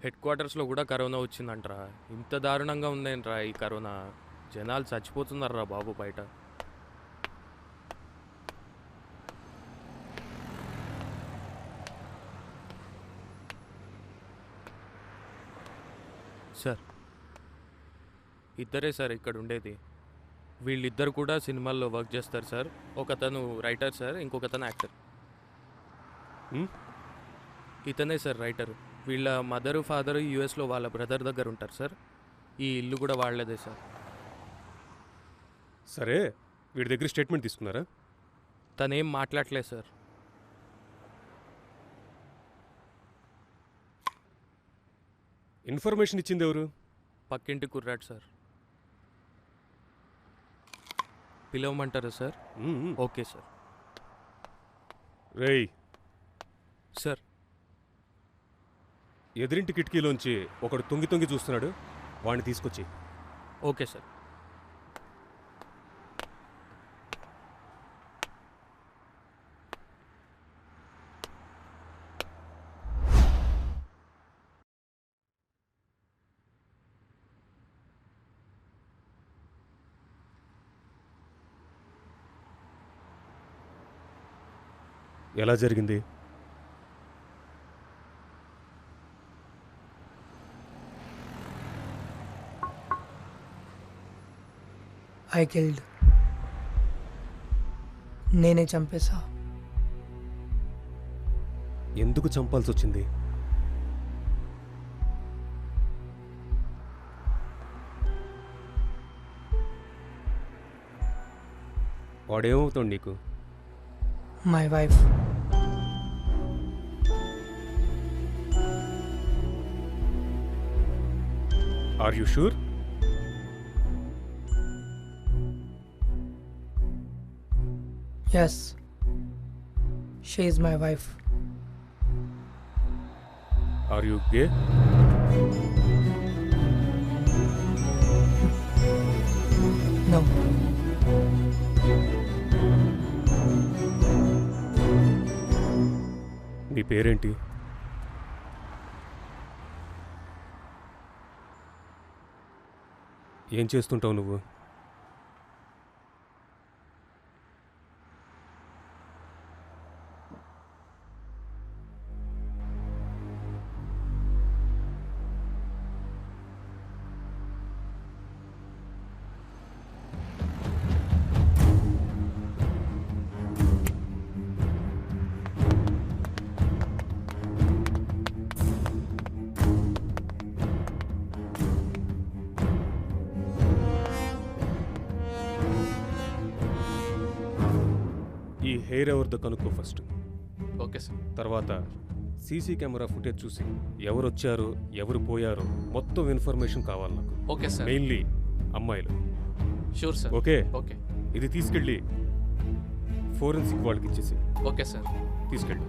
Head క్వార్టర్స్లో కూడా corona వచ్చిందంటరా. ఇంత దారుణంగా ఉందేంట్రా ఈ కరోనా. జనాలు చచ్చిపోతున్నారా బాబు బయట. సార్ ఇద్దరే సార్ ఇక్కడ ఉండేది. వీళ్ళిద్దరు కూడా సినిమాల్లో వర్క్ చేస్తారు సార్. ఒకతను రైటర్ సార్, ఇంకొకతను యాక్టర్. ఇతనే సార్ రైటర్. వీళ్ళ మదరు ఫాదరు యూఎస్లో వాళ్ళ బ్రదర్ దగ్గర ఉంటారు సార్. ఈ ఇల్లు కూడా వాళ్ళదే సార్. సరే, వీడి దగ్గర స్టేట్మెంట్ తీసుకున్నారా? తనేం మాట్లాడలేదు సార్. ఇన్ఫర్మేషన్ ఇచ్చింది ఎవరు? పక్కింటి కుర్రాడు సార్. పిలవమంటారా సార్? Okay sir. రేయ్ సార్ ఎదురింటి కిటికీలోంచి ఒకడు తొంగి తొంగి చూస్తున్నాడు, వాడిని తీసుకొచ్చి. Okay sir. ఎలా జరిగింది? I killed. నేనే చంపేశా. ఎందుకు చంపాల్సి వచ్చింది? వాడేమవుతాడు నీకు? My wife. Are you sure? Yes, she is my wife. Are you gay? No. నీ పేరేంటి? ఏం చేస్తుంటావు నువ్వు? ఈ హెయిర్ ఎవరిదో కనుక్కో ఫస్ట్. Okay sir. తర్వాత సీసీ కెమెరా ఫుటేజ్ చూసి ఎవరు వచ్చారో ఎవరు పోయారో మొత్తం ఇన్ఫర్మేషన్ కావాలి నాకు. Okay sir. మెయిన్లీ అమ్మాయిలు. Sure sir. Okay, okay. ఇది తీసుకెళ్ళి ఫోరెన్సిక్ వాళ్ళకి ఇచ్చేసి. Okay sir. తీసుకెళ్ళి.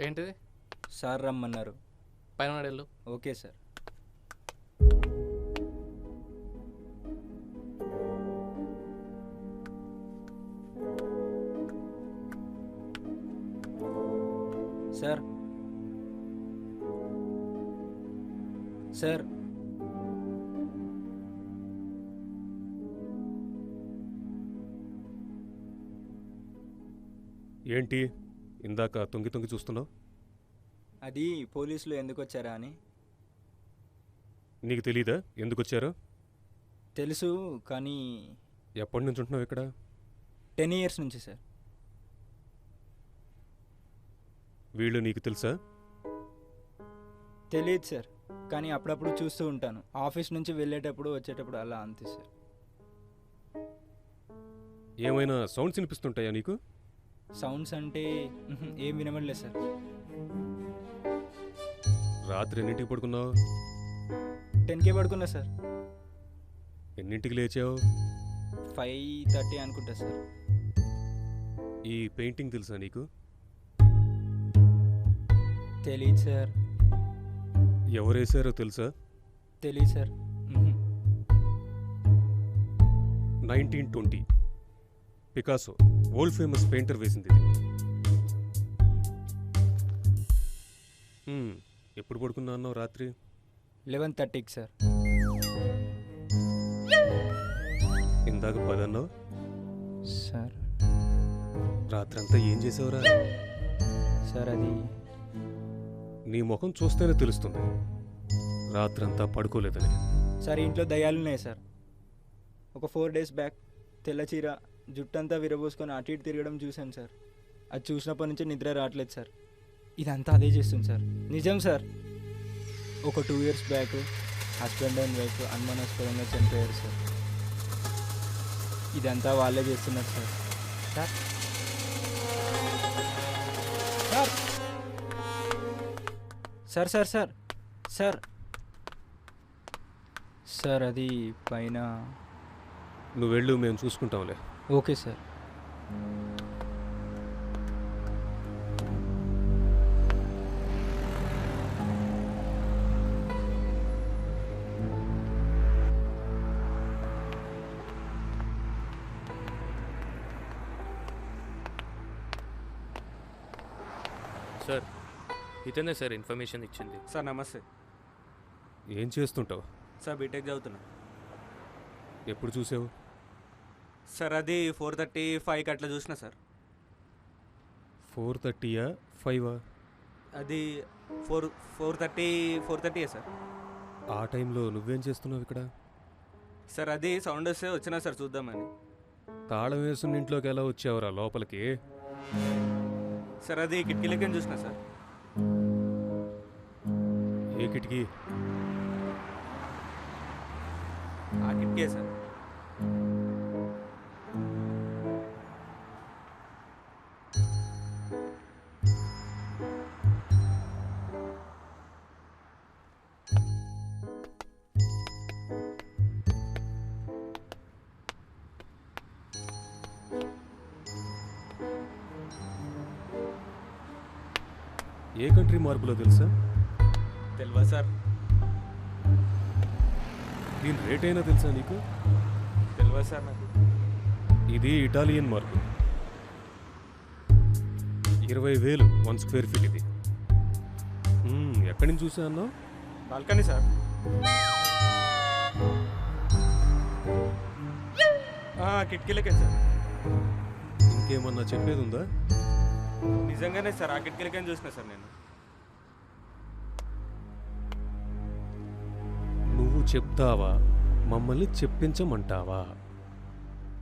ఏంటిది? సార్ రమ్మన్నారు. పైన వెళ్ళు. Okay sir. సార్ సార్ ఏంటి ఇందాక తొంగి తొంగి చూస్తున్నావు? అది పోలీసులు ఎందుకు వచ్చారా అని. నీకు తెలీదా ఎందుకు వచ్చారో? తెలుసు, కానీ ఎప్పటి నుంచి ఉంటున్నావు ఇక్కడ? 10 years నుంచి సార్. వీళ్ళు నీకు తెలుసా? తెలియదు సార్, కానీ అప్పుడప్పుడు చూస్తూ ఉంటాను. ఆఫీస్ నుంచి వెళ్ళేటప్పుడు వచ్చేటప్పుడు అలా అంతే సార్. ఏమైనా సౌండ్స్ వినిపిస్తుంటాయా నీకు? సౌండ్స్ అంటే ఏం వినమలేదు సార్. రాత్రి ఎన్నింటికి పడుకున్నావు? 10కే పడుకున్నా సార్. ఎన్నింటికి లేచావు? 5:30 అనుకుంటా సార్. ఈ పెయింటింగ్ తెలుసా నీకు? తెలీదు సార్. ఎవరేసారో తెలుసా? తెలియదు sir. 1920 Picasso world famous painter వేసింది ఇది. ఎప్పుడు పడుకున్నా అన్నావు రాత్రి? 11:30కి సార్. ఇందాక 10 అన్నావు. సార్ రాత్రి అంతా ఏం చేసావురా? సార్ అది నీ ముఖం చూస్తేనే తెలుస్తుంది రాత్రంతా పడుకోలేదని. సార్ ఇంట్లో దయ్యాలు ఉన్నాయి సార్. ఒక 4 days బ్యాక్ తెల్ల చీర జుట్టంతా విరబోసుకొని అటు ఇటు తిరగడం చూశాను సార్. అది చూసినప్పటి నుంచి నిద్ర రావట్లేదు సార్. ఇదంతా అదే చేస్తుంది సార్. నిజం సార్. ఒక 2 years back husband and wife అనుమానాస్పదంగా చనిపోయారు సార్. ఇదంతా వాళ్ళే చేస్తున్నారు sir. Sir sir sir sir sir sir అది పైన. నువ్వు వెళ్ళు, మేము చూసుకుంటాంలే. Okay sir. సార్ ఇతనే సార్ ఇన్ఫర్మేషన్ ఇచ్చింది. సార్ నమస్తే. ఏం చేస్తుంటావు? సార్ బీటెక్ చదువుతున్నా. ఎప్పుడు చూసావు? సార్ అది 4:35కి అట్లా చూసిన సార్. 4:30యా 5ఆ? అది 4:30 సార్. ఆ టైంలో నువ్వేం చేస్తున్నావు ఇక్కడ? సార్ అది సౌండ్ వస్తే వచ్చినా సార్ చూద్దామని. తాళం వేసుకున్న ఇంట్లోకి ఎలా వచ్చావురా లోపలికి? సార్ అది కిటికీలకి చూసిన సార్. ఏ కిటికీ? ఆ కిటికీ సార్. ఏ కంట్రీ మార్పులో తెలుసా? తెలియదు సార్. దీని రేట్ అయినా తెలుసా నీకు? తెలియదు సార్ నాకు. ఇది ఇటాలియన్ మార్పు. 20,000 1 square feet ఇది. ఎక్కడి నుంచి చూసా అన్నావు? Balcony sir. కిటికీలకే సార్. ఇంకేమన్నా చెప్పేది ఉందా? నిజంగానే సార్ ఆ కిటికీలకే చూసిన సార్ నేను. నువ్వు చెప్తావా మమ్మల్ని చెప్పించమంటావా?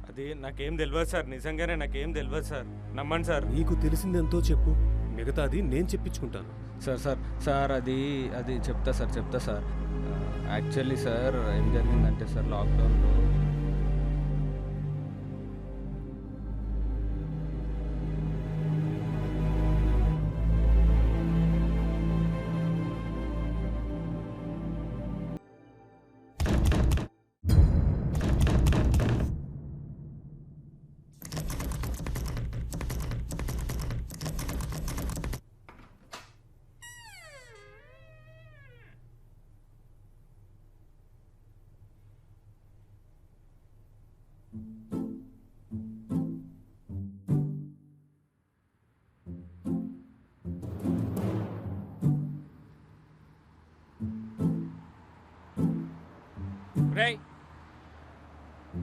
అది నాకేం తెలియదు సార్. నిజంగానే నాకేం తెలియదు సార్. నమ్మండి సార్. నీకు తెలిసిందెంతో చెప్పు, మిగతాది నేను చెప్పించుకుంటాను. సార్ అది చెప్తా సార్. యాక్చువల్లీ సార్ ఏం జరిగిందంటే సార్ లాక్డౌన్లో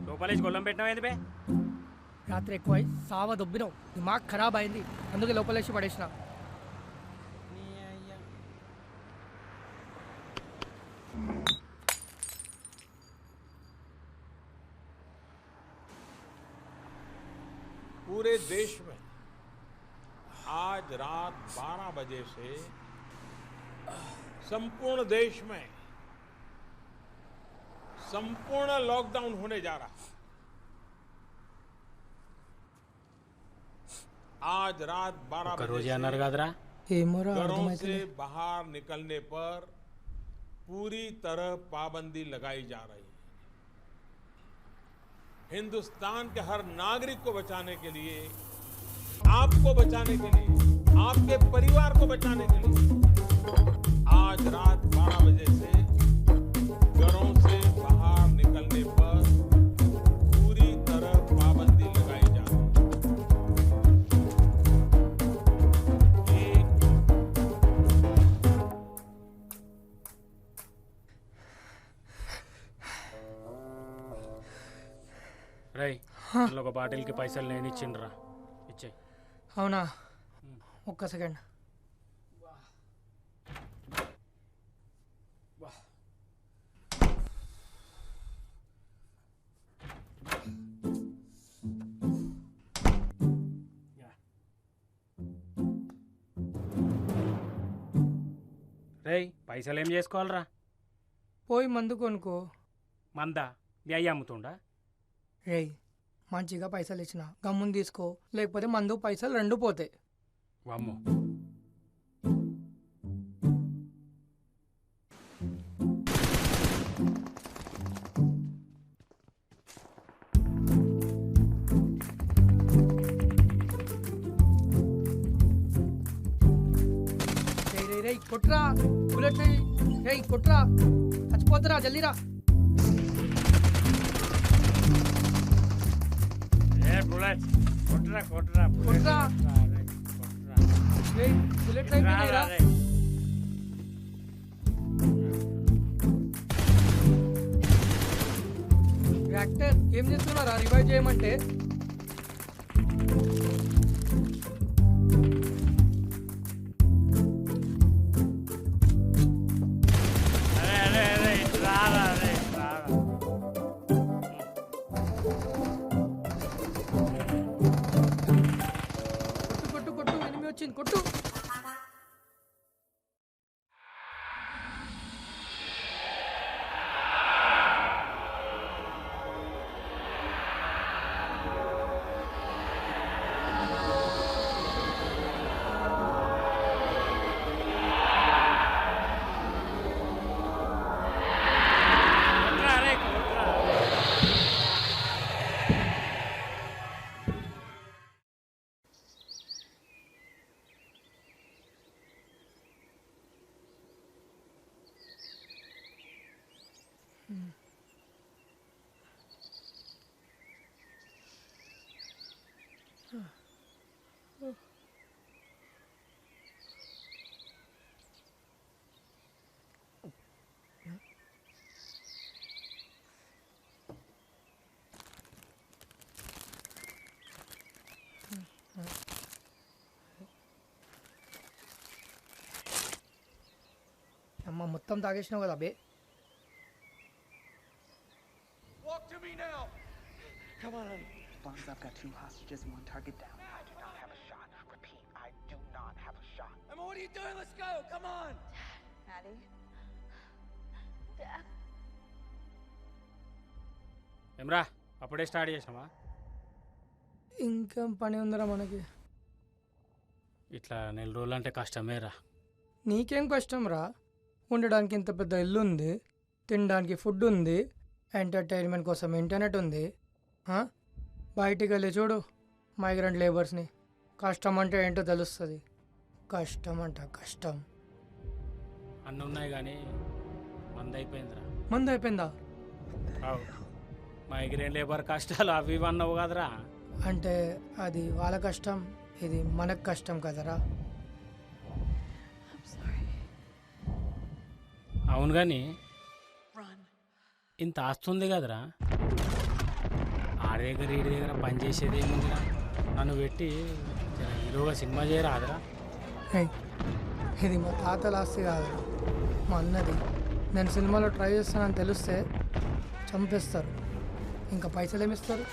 లోపలేసి గొల్లం పెట్టినావు బే? రాత్రి ఎక్కువ సావ దొబ్బినావు, దిమాగ్ ఖరాబ్ అయింది, అందుకే లోపలేసి పడేసిన. पूरे देश में आज रात 12 बजे से संपूर्ण देश में संपूर्ण लॉकडाउन होने जा रहा है। आज रात 12 बजे से ఏమోరా घरों అర్థమైతే से बाहर निकलने पर पूरी तरह पाबंदी लगाई जा रही है। हिंदुस्तान के हर नागरिक को बचाने के लिए, आपको बचाने के लिए, आपके परिवार को बचाने के लिए आज रात 12 అందులో ఒక బాటిల్కి పైసలు నేను ఇచ్చిండ్రా, ఇచ్చేయి. అవునా, ఒక్క సెకండ్. రేయ్, పైసలు ఏం చేసుకోవాలరా? పోయి మందు కొనుక్కో. మందా? మీ అయ్యి అమ్ముతుండా? రేయ్, మంచిగా పైసలు ఇచ్చిన గమ్ముని తీసుకో, లేకపోతే మందు పైసలు రెండు పోతాయి. వామ్మో. రేయ్ కొట్రా, బుల్లెట్ రేయ్. రేయ్ కొట్రా, చచ్చిపోతురా, జల్దీరా. బుల్లెట్ కొట్రా కొట్రా కొట్రా. కొట్రా. రేయ్ బుల్లెట్ అయిపోయినాయిరా. యాక్టర్ ఏం చేస్తున్నారా రివైవ్ చేయమంటే? కొట్టు కొట్టు కొట్టు, ఎనిమిది వచ్చింది, కొట్టు. అమ్మ మొత్తం తాగేసినావు కదా బే. Bonds, I've got 2 hostages and 1 target down. I do not have a shot. Repeat, I do not have a shot. Emma, what are you doing? Let's go. Come on. Maddie. Dad. ఏమ్రా, అప్పుడే start చేసామా? ఇంకేం పని ఉందిరా మనకి? ఇట్లా నెల రోజులు అంటే కష్టమేరా. నీకేం కష్టం రా, ఉండడానికి ఇంత పెద్ద ఇల్లు ఉంది, తినడానికి ఫుడ్ ఉంది, ఎంటర్టైన్మెంట్ కోసం ఇంటర్నెట్ ఉంది. బయటికి వెళ్ళి చూడు మైగ్రెంట్ లేబర్స్ని, కష్టం అంటే ఏంటో తెలుస్తుంది. కష్టం అంట కష్టం. అన్నీ ఉన్నాయి కానీ మంది అయిపోయిందిరా. మంది అయిపోయిందా? మైగ్రేన్ లేబర్ కష్టాలు అవి ఇవి అన్నావు కదరా. అంటే అది వాళ్ళ కష్టం, ఇది మనకు కష్టం కదరా. అవును కానీ ఇంత ఆస్తుంది కదరా, ఆడి దగ్గర ఈడి దగ్గర పని చేసేది ఏముందిరా? నన్ను పెట్టి హీరోగా సినిమా చేయరాదురా. ఇది మా తాతల ఆస్తి కాదు, మా అన్నది. నేను సినిమాలో ట్రై చేస్తానని తెలిస్తే చంపేస్తారు, ఇంకా పైసలు ఏమిస్తారు?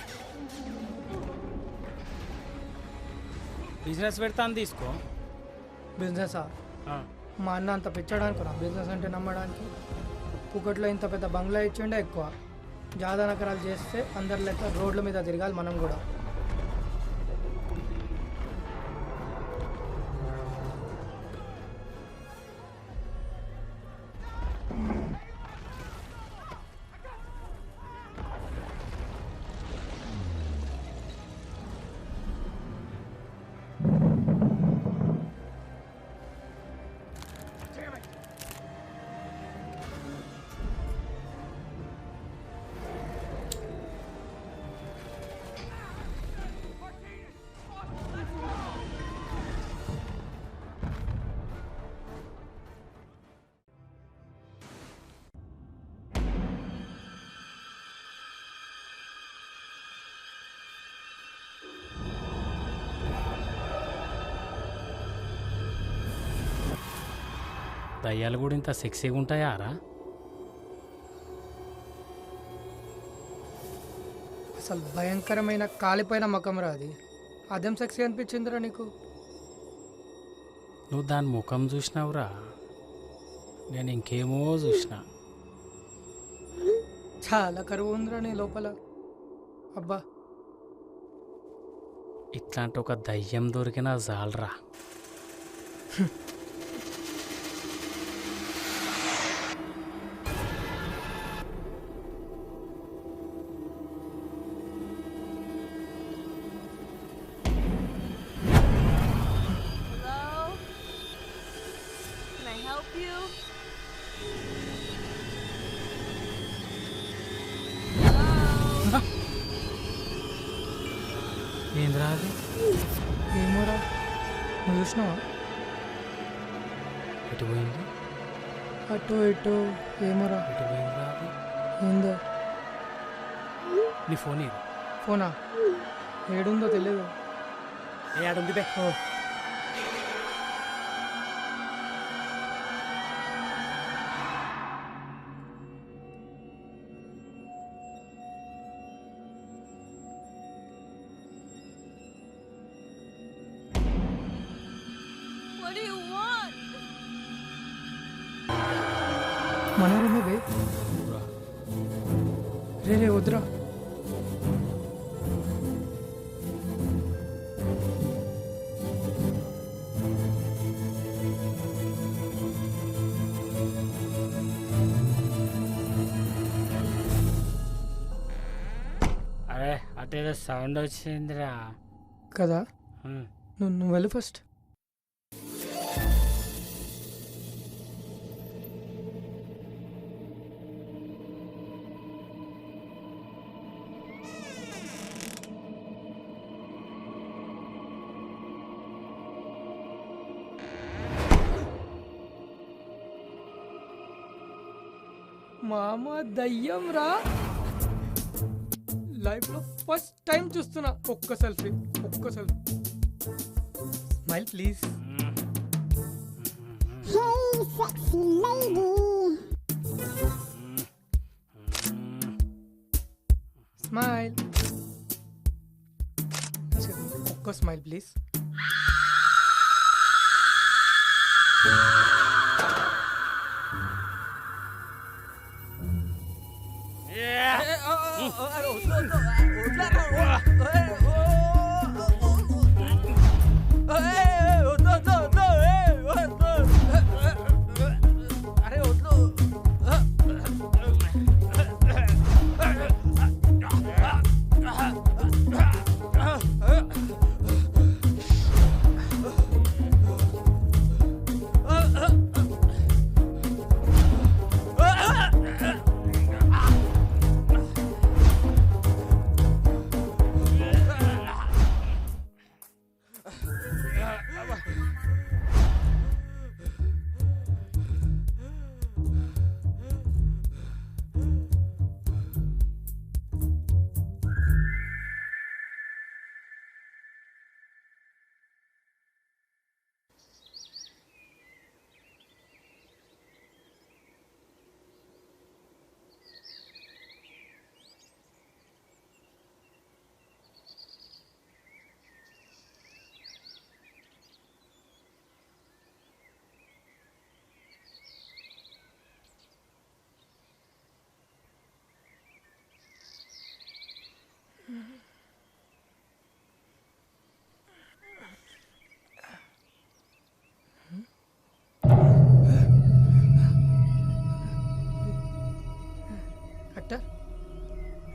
బిజినెస్ పెడతాను తీసుకో. బిజినెసా? మా అన్న అంత పిచ్చడానికి నా బిజినెస్ అంటే నమ్మడానికి. పుకట్లో ఇంత పెద్ద బంగ్లా ఇచ్చిండే ఎక్కువ. జాదా నకరాలు చేస్తే అందరి లెక్క రోడ్ల మీద తిరగాలి మనం కూడా. దయ్యాలు కూడా ఇంత సెక్సీగా ఉంటాయా రా? అసలు భయంకరమైన కాలిపోయిన ముఖం రా అది. అదేం సెక్సీ అనిపించిందిరా నీకు? నువ్వు దాని ముఖం చూసినావురా, నేను ఇంకేమో చూసిన. చాలా కరువు ఉందిరా నీ లోపల. అబ్బా ఇట్లాంటి ఒక దయ్యం దొరికినా చాలరా. Hello? Can I help you? Hello? ఏంద్రా అది? ఏమోరా, నువ్వు చూసినావా? ఎటు పోయింది? అటు ఇటు ఏమోరా. ఎటు పోయిందిరా అది? ఏందో నీ ఫోన్ ఇది. ఫోనా? ఏడుందో తెలియదు. ఏ ఆడుంది బే. ఓ What do you want? మన రూమే బే. రే రే వద్దురా. అరే అటేదో సౌండ్ వచ్చిందిరా. కదా, ఉమ్. నువ్వు వెళ్ళు ఫస్ట్. మామ దయ్యం రా. లైఫ్లో ఫస్ట్ టైం చూస్తున్నా. ఒక్క సెల్ఫీ. Smile please. స్మైల్. ఒక్క స్మైల్ ప్లీజ్.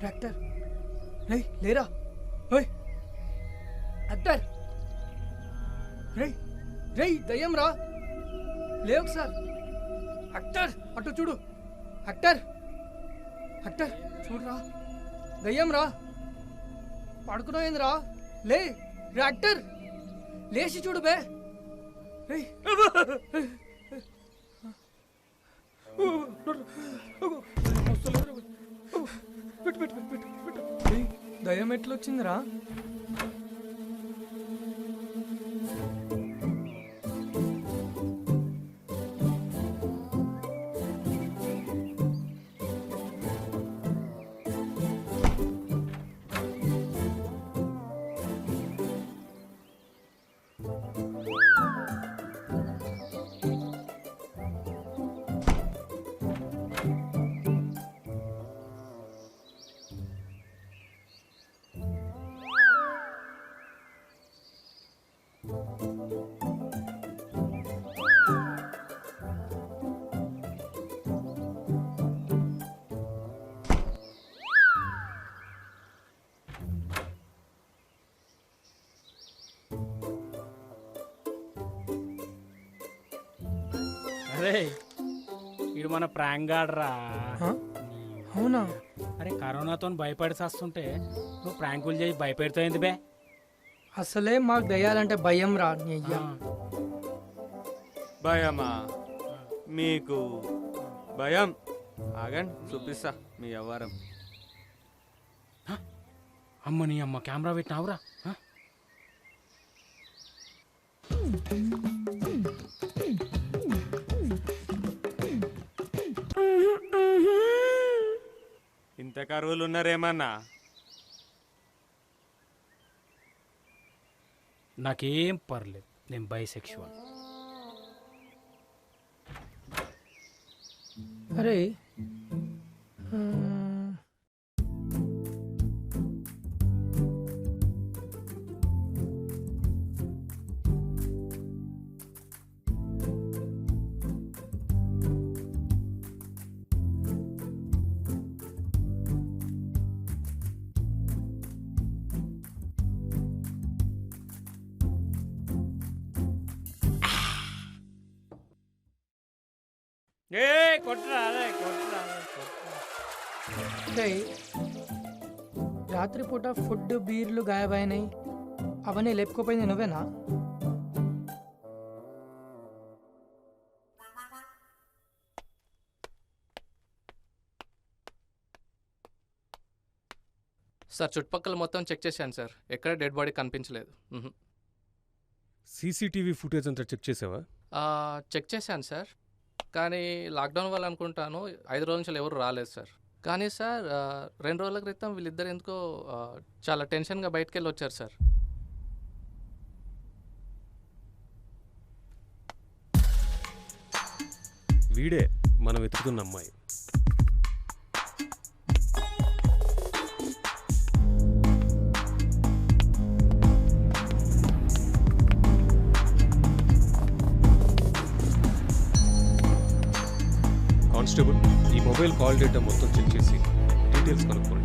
డాక్టర్ రే లేరా. ఓయ్ డాక్టర్. రే దయ్యం రా, లే ఒకసారి. డాక్టర్ అటు చూడు. డాక్టర్ చూడరా, దయ్యం రా. పడుకున్నాయిందిరా, లే డాక్టర్. లేచి చూడు బే. దయ్యం ఎట్లొచ్చిందిరా? అరే వీడు మన ప్రాంక్ గాడ్రా. ఆ? అవునా? అరే కరోనాతో భయపడి వస్తుంటే నువ్వు ప్రాంకులు చేసి భయపెడుతుంది బే. అసలే మాకు దయ్యాలంటే భయం రా నీ అయ్యా. భయమా మీకు? భయం ఆగండి చూపిస్తా మీ వ్యవహారం. అమ్మ నీ అమ్మ కెమెరా పెట్టినావురా. ఇంత కరువులు ఉన్నారేమన్నా? నాకేం పర్లేదు, నేను బైసెక్షువల్. అరే కొట్టరా రేయ్, రాత్రిపూట ఫుడ్ బీర్లు గాయబైనాయి, అవన్నీ లేపుకోపోయింది నువ్వేనా? సార్ చుట్టుపక్కల మొత్తం చెక్ చేశాను సార్, ఎక్కడ డెడ్ బాడీ కనిపించలేదు. సీసీటీవీ ఫుటేజ్ అంతా చెక్ చేసావా? చెక్ చేశాను సార్, కానీ లాక్డౌన్ వల్ల అనుకుంటాను 5 రోజుల నుంచి ఎవరు రాలేదు సార్. కానీ సార్ 2 రోజుల క్రితం వీళ్ళిద్దరు ఎందుకో చాలా టెన్షన్గా బయటకు వెళ్ళి వచ్చారు సార్. వీడే మనం వెతుకుతున్న అమ్మాయి. కానిస్టేబుల్, ఈ మొబైల్ కాల్ డేటా మొత్తం చెక్ చేసి డీటెయిల్స్ కనుక్కోండి.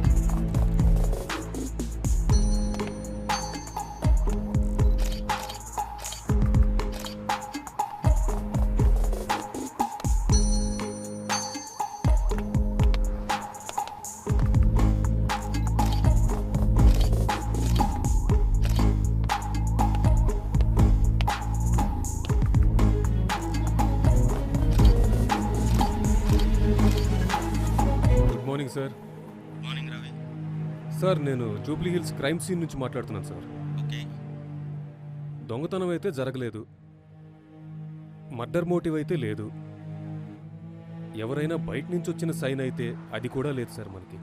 Sir morning Ravi. సార్ నేను జూబ్లీ హిల్స్ క్రైమ్ సీన్ నుంచి మాట్లాడుతున్నాను సార్. ఓకే. దొంగతనం అయితే జరగలేదు, మర్డర్ మోటివ్ అయితే లేదు, ఎవరైనా బయట నుంచి వచ్చిన సైన్ అయితే అది కూడా లేదు సార్. మనకి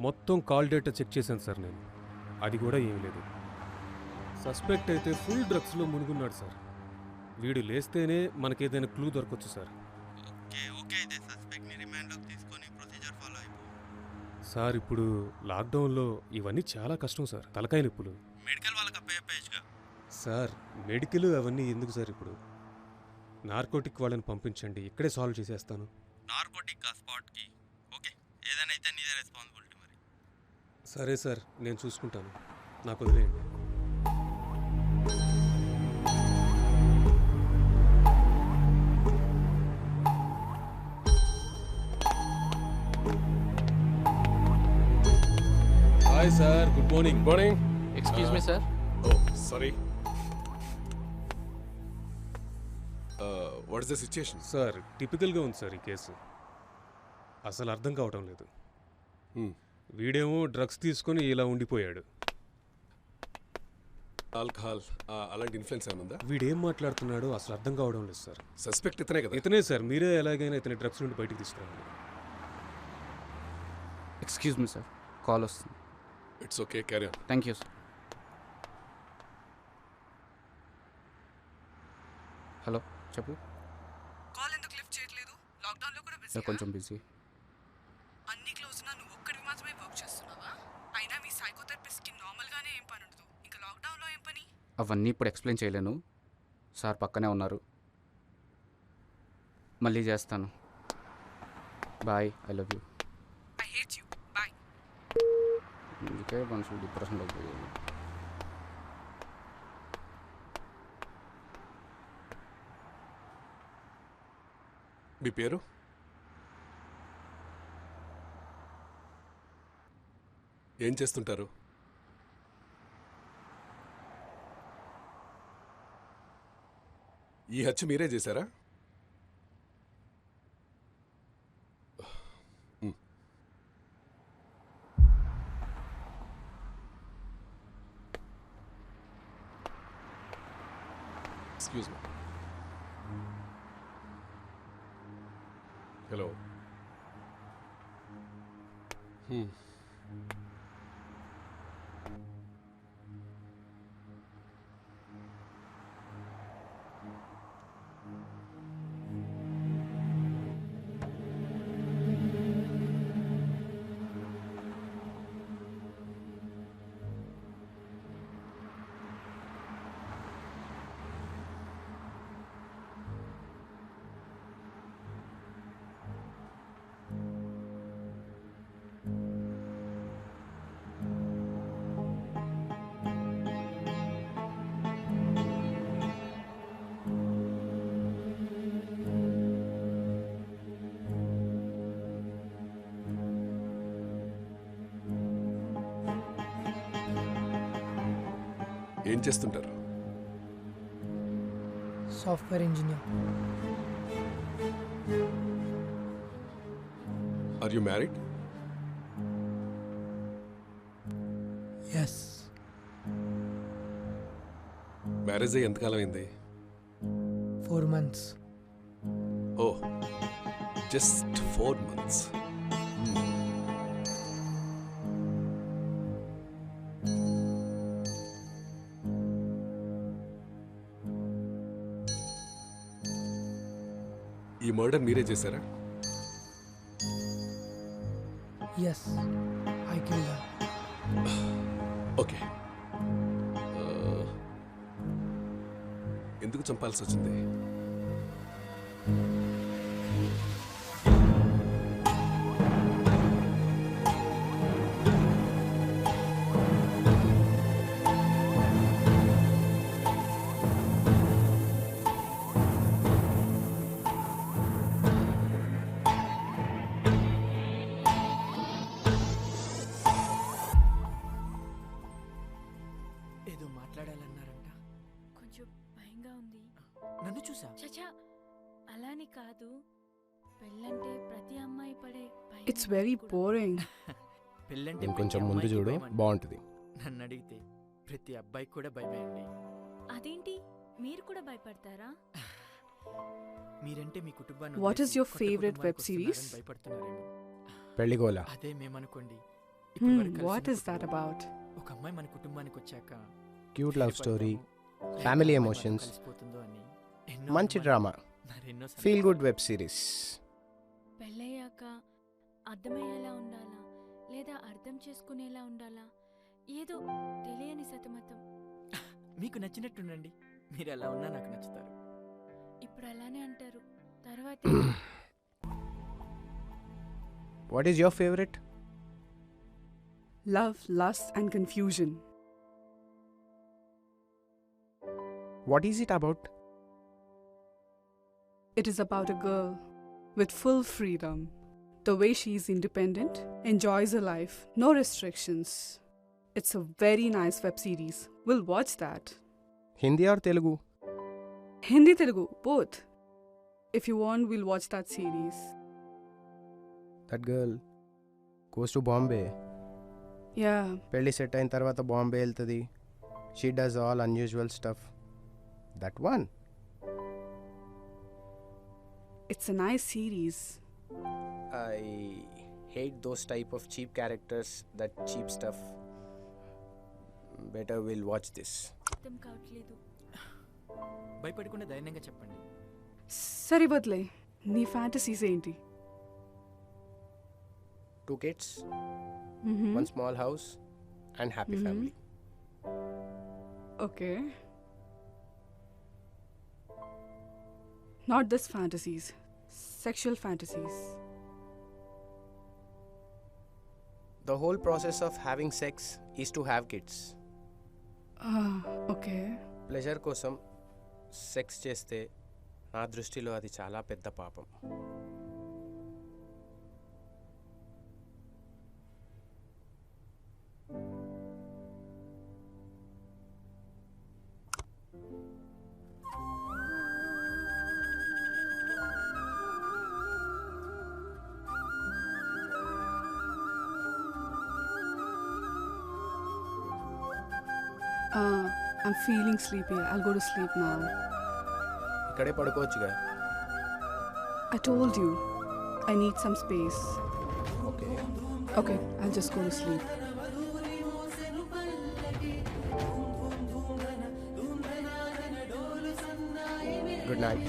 మొత్తం కాల్ డేటా చెక్ చేశాను సార్ నేను, అది కూడా ఏమీ లేదు. సస్పెక్ట్ అయితే ఫుల్ డ్రగ్స్లో మునుగున్నాడు సార్. వీడు లేస్తేనే మనకేదైనా క్లూ దొరకవచ్చు సార్. ఓకే అయితే సస్పెక్ట్ని రిమాండ్లోకి తీసుకొని ప్రొసీజర్ ఫాలో అయిపో. సార్ ఇప్పుడు లాక్డౌన్లో ఇవన్నీ చాలా కష్టం సార్. తలకాయ నొప్పులు. మెడికల్ వాళ్ళకి అప్పయ్యగా సార్ మెడికల్ అవన్నీ ఎందుకు సార్? ఇప్పుడు నార్కోటిక్ వాళ్ళని పంపించండి, ఇక్కడే సాల్వ్ చేసేస్తాను. నార్కోటిక్ స్పాట్కి ఓకే, ఏదైనా అయితే నీదే రెస్పాన్సిబిలిటీ మరి. సరే సార్, నేను చూసుకుంటాను, నాకు వదిలేయండి. Hi sir, good morning. Morning. Excuse me sir. Oh sorry. What is the situation? Sir టిపికల్గా ఉంది సార్ ఈ కేసు. అసలు అర్థం కావటం లేదు. వీడేమో డ్రగ్స్ తీసుకొని ఇలా ఉండిపోయాడు. ఆల్కహాల్ అలాంటి ఇన్ఫ్లుయెన్స్ ఏముందా? వీడేం మాట్లాడుతున్నాడో అసలు అర్థం కావడం లేదు సార్. సస్పెక్ట్ ఇతనే కదా? ఇతనే సార్, మీరే ఎలాగైనా ఇతని డ్రగ్స్ నుండి బయటికి తీసుకురండి. ఎక్స్క్యూజ్ మీ సార్, కాల్ వస్తుంది. It's okay, carry on. Thank you sir. Hello చెప్పు. కాల్ ఎందుకు లిఫ్ట్ చేయట్లేదు? లాక్డౌన్లో కూడా బిజీ. కొంచెం బిజీ. అన్ని క్లోజ్ ఉన్నా నువ్వు ఒక్కడివి మాత్రమే వర్క్ చేస్తున్నావా? అయినా మీ సైకోథెరపిస్ట్కి నార్మల్గానే ఏం పని ఉండదు, ఇంకా లాక్డౌన్లో ఏం పని? అవన్నీ ఇప్పుడు ఎక్స్ప్లెయిన్ చేయలేను, సార్ పక్కనే ఉన్నారు, మళ్ళీ చేస్తాను. Boy, I love you. I hate you, boy. అందుకే మనుషులు డిప్రెషన్లోకి పోయాను. మీ పేరు? ఏం చేస్తుంటారు? ఈ హత్య మీరే చేశారా? Excuse me. హలో. ఏం చేస్తుంటారు? Software engineer. Are you married? Yes. Marriage అయ్యి ఎంతకాలం అయింది? 4 months. Oh, just 4 months. ఈ మర్డర్ మీరే చేశారా? Yes, I killed her. Okay. ఎందుకు చంపాల్సి వచ్చింది? ఏదో మాట్లాడాలన్నారంట. కొంచెం భయంగా ఉంది. నన్ను చూసా? చచా అలాని కాదు, పెళ్ళంటే ప్రతి అమ్మాయి పడే భయం. It's very boring. పెళ్ళంటే ఇంకొంచెం ప్రతి ముందు అమ్మాయికి చూడు, భయమంట. బాగుంటుంది. నన్ను అడిగితే ప్రతి అబ్బాయికి కూడా భయమేయండి. అదేంటి, మీరు కూడా భయపడతారా? మీరంటే మీ కుటుంబాన్ని What is వదిలేసి your కొత్త favorite web కుటుంబానికి series? వస్తున్నారని భయపడుతున్నారేమో. పెళ్లిగోల. అదే మేమనుకోండి. What is that about? ఒక అమ్మాయి మన కుటుంబానికి వచ్చాక క్యూట్ లవ్ స్టోరీ, లేక ఫ్యామిలీ అమ్మాయి మనతో ఎమోషన్స్, కలిసిపోతుందో అని ఎన్నో మంచి అనుమానాలు, డ్రామా, మరెన్నో ఫీల్ గుడ్ సందేహాలు. Web series. పెళ్ళయ్యాక అర్థమయ్యేలా ఉండాలా లేదా అర్థం చేసుకునేలా ఉండాలా, ఏదో తెలియని సతమతం. మీకు నచ్చినట్టుండండి. మీరు ఎలా ఉన్నా నాకు నచ్చుతారు. ఇప్పుడు అలానే అంటారు, తర్వాత what is your favourite? Love, lust, and confusion. What is it about? It is about a girl with full freedom. The way she is independent, enjoys her life, no restrictions. It's a very nice web series. We'll watch that. Hindi or Telugu? Hindi, Telugu, both. If you want, we'll watch that series. That girl goes to Bombay. Yeah. పెళ్లి set అయిన తర్వాత బాంబే వెళ్తుంది. She does all unusual stuff. That one. It's a nice series. I hate those type of cheap characters, that cheap stuff. Better we'll watch this. అర్థం కావట్లేదు. భయపడకుండా ధైర్యంగా చెప్పండి. సరే బద్లే, నీ ఫ్యాంటసీస్ ఏంటి? 2 kids, Mhm. 1 small house, and happy family. Okay. Not this fantasies. Sexual fantasies. The whole process of having sex is to have kids. Okay. Pleasure కోసం sex చేస్తే నా దృష్టిలో అది చాలా పెద్ద పాపం. I'm feeling sleepy. I'll go to sleep now. ఇక్కడే పడుకోవచ్చుగా. I told you, I need some space. Okay. Okay, I'll just go to sleep. Good night.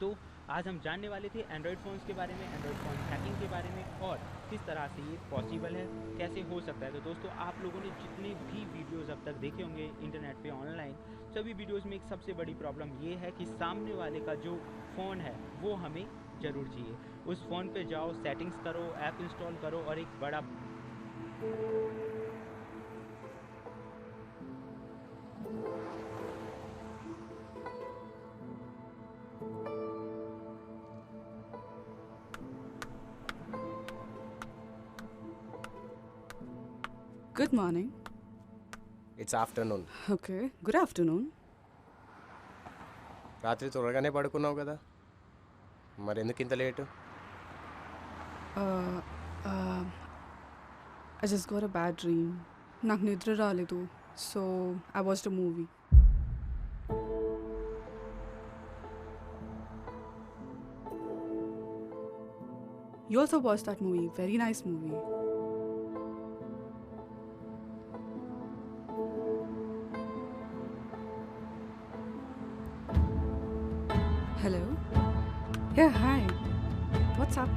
तो आज हम जानने वाले थे एंड्रॉयड फ़ोन्स के बारे में, एंड्रॉयड फ़ोन हैकिंग के बारे में और किस तरह से ये पॉसिबल है, कैसे हो सकता है। तो दोस्तों आप लोगों ने जितने भी वीडियोज़ अब तक देखे होंगे इंटरनेट पे ऑनलाइन, सभी वीडियोज़ में एक सबसे बड़ी प्रॉब्लम ये है कि सामने वाले का जो फ़ोन है वो हमें ज़रूर चाहिए। उस फ़ोन पे जाओ, सेटिंग्स करो, ऐप इंस्टॉल करो और एक बड़ा Good morning. It's afternoon. Okay, good afternoon. రాత్రి త్వరగానే పడుకున్నావు కదా, మరి ఎందుకు ఇంత late? I just got a bad dream. నాకు నిద్ర రాలేదు, so I watched a movie. You also watched that movie. Very nice movie. Hello? Yeah, hi. What's up?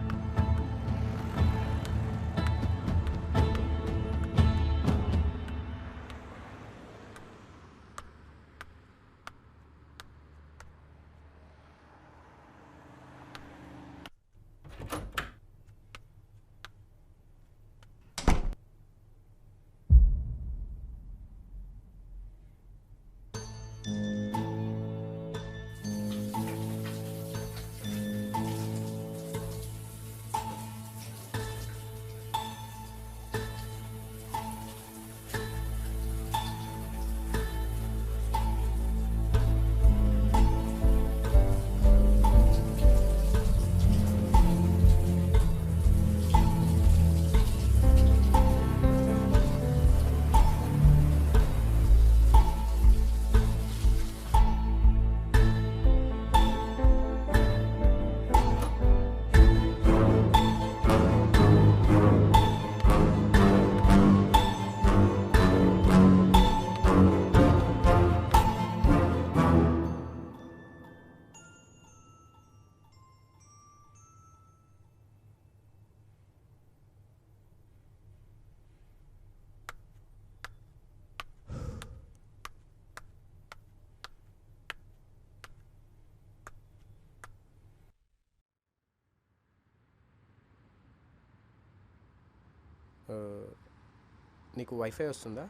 నీకు వైఫై వస్తుందా?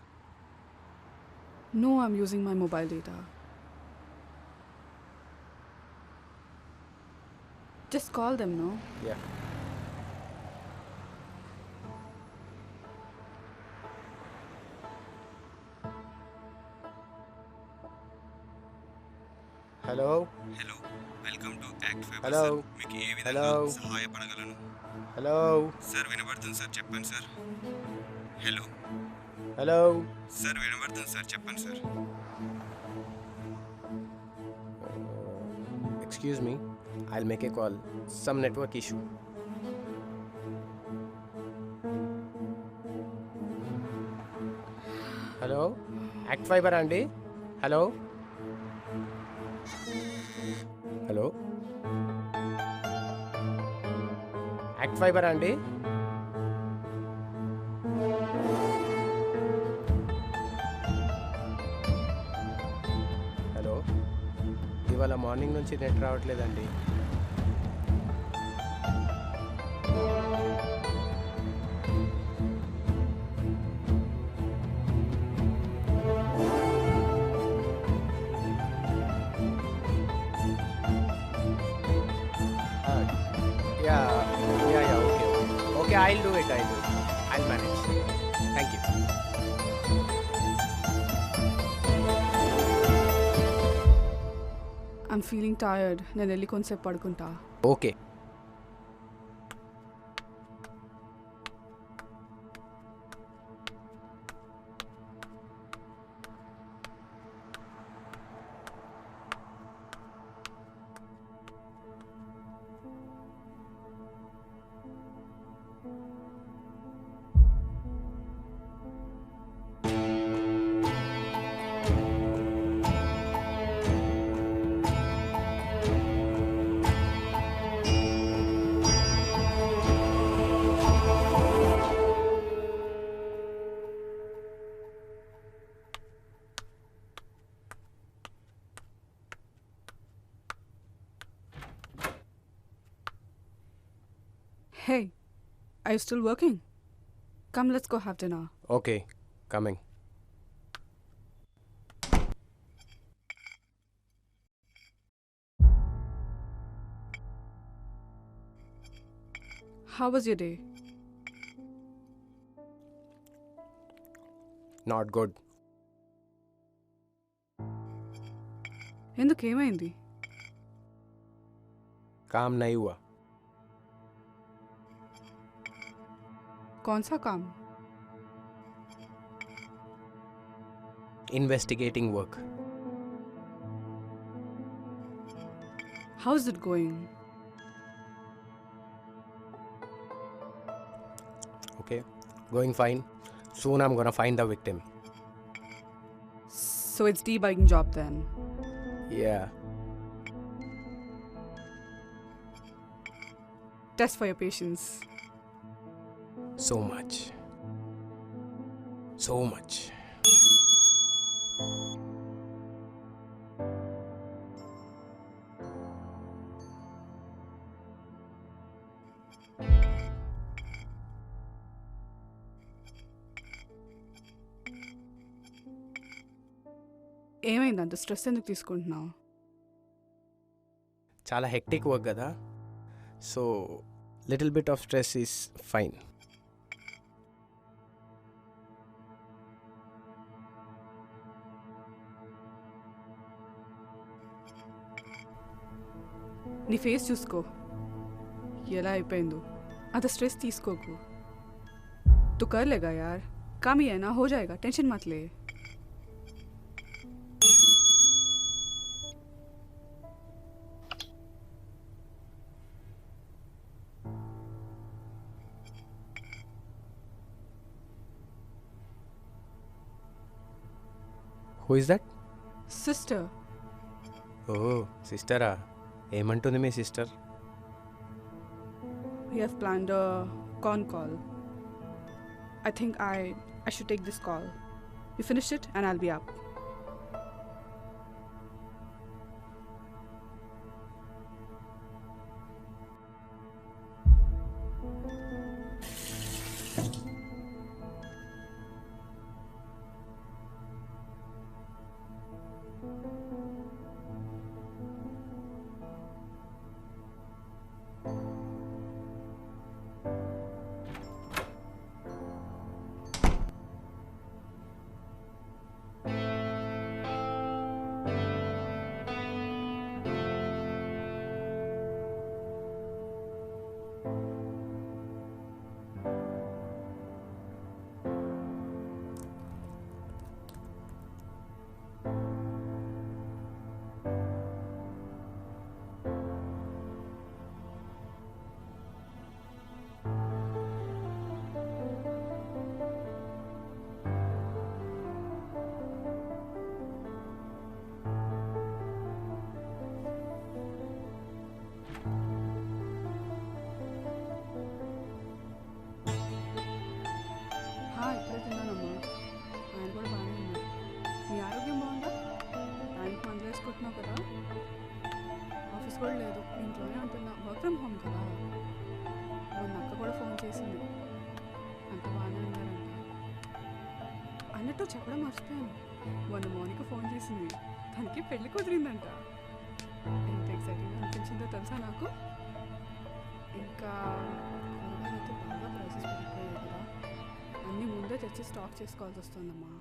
No, I'm using my mobile data. Just call them, no? Yeah. Hello. Hello, welcome to ACT fiber hello. Sir. మీకు ఏ విధంగా hello. సహాయపడగలను? Hello. Sir వినబడుతుంది sir, చెప్పండి sir. Hello. Hello. Sir వినబడుతుంది sir, చెప్పండి sir. Excuse me, I'll make a call. Some network issue. Hello, ACT fiber అండి? Hello. Hello, ACT fiber అండి? Hello, ఇవాళ మార్నింగ్ నుంచి నెట్ రావట్లేదండి. Okay, I'll do it. I'll manage. Thank you. I'm feeling tired. నేను వెళ్ళి కొంచెంసేపు పడుకుంటా. Okay. Hey, are you still working? Come, let's go have dinner. Okay, coming. How was your day? Not good. ఎందుకు ఏమైంది? काम नहीं हुआ. कौन सा काम? Investigating work. How is it going? Okay, going fine. Soon I'm gonna find the victim. So it's debugging job then. Yeah. Test for your patience. So much. So much. ఏమైంది అంత స్ట్రెస్ ఎందుకు తీసుకుంటున్నావు? చాలా హెక్టిక్ వర్క్ కదా, so little bit of stress is fine. నీ face చూసుకో ఎలా అయిపోయిందో. అంత స్ట్రెస్ తీసుకోకు. तू कर लेगा यार, काम ही है ना, हो जाएगा, टेंशन मत ले. Who is that? Sister. Oh, sister-ఆ? ఏమంటుంది మీ sister? We have planned a con call. I think I should take this call. You finish it and I'll be up. ఇప్పుడే తిన్నానమ్మా. ఆయన కూడా బాగానే ఉన్నారు. మీ ఆరోగ్యం బాగుందా? టైంకి మందులు వేసుకుంటున్నావు కదా? ఆఫీస్ కూడా లేదు, ఇంట్లోనే ఉంటున్నా. వర్క్ ఫ్రమ్ హోమ్ కదా. మొన్న అక్క కూడా ఫోన్ చేసింది, అంత బాగానే ఉన్నారంట. అన్నట్టు చెప్పడం మర్చిపోయాను, మొన్న మౌనిక ఫోన్ చేసింది, తనకి పెళ్లి కుదిరిందంట. ఎంత ఎక్సైటింగ్గా అనిపించిందో తెలుసా నాకు. ఇంకా కూరగాయలు అయితే బాగా ప్రైసెస్ పెరిగిపోయాయి కదా, అన్నీ ముందే తెచ్చి స్టాక్ చేసుకోవాల్సి వస్తుందమ్మా.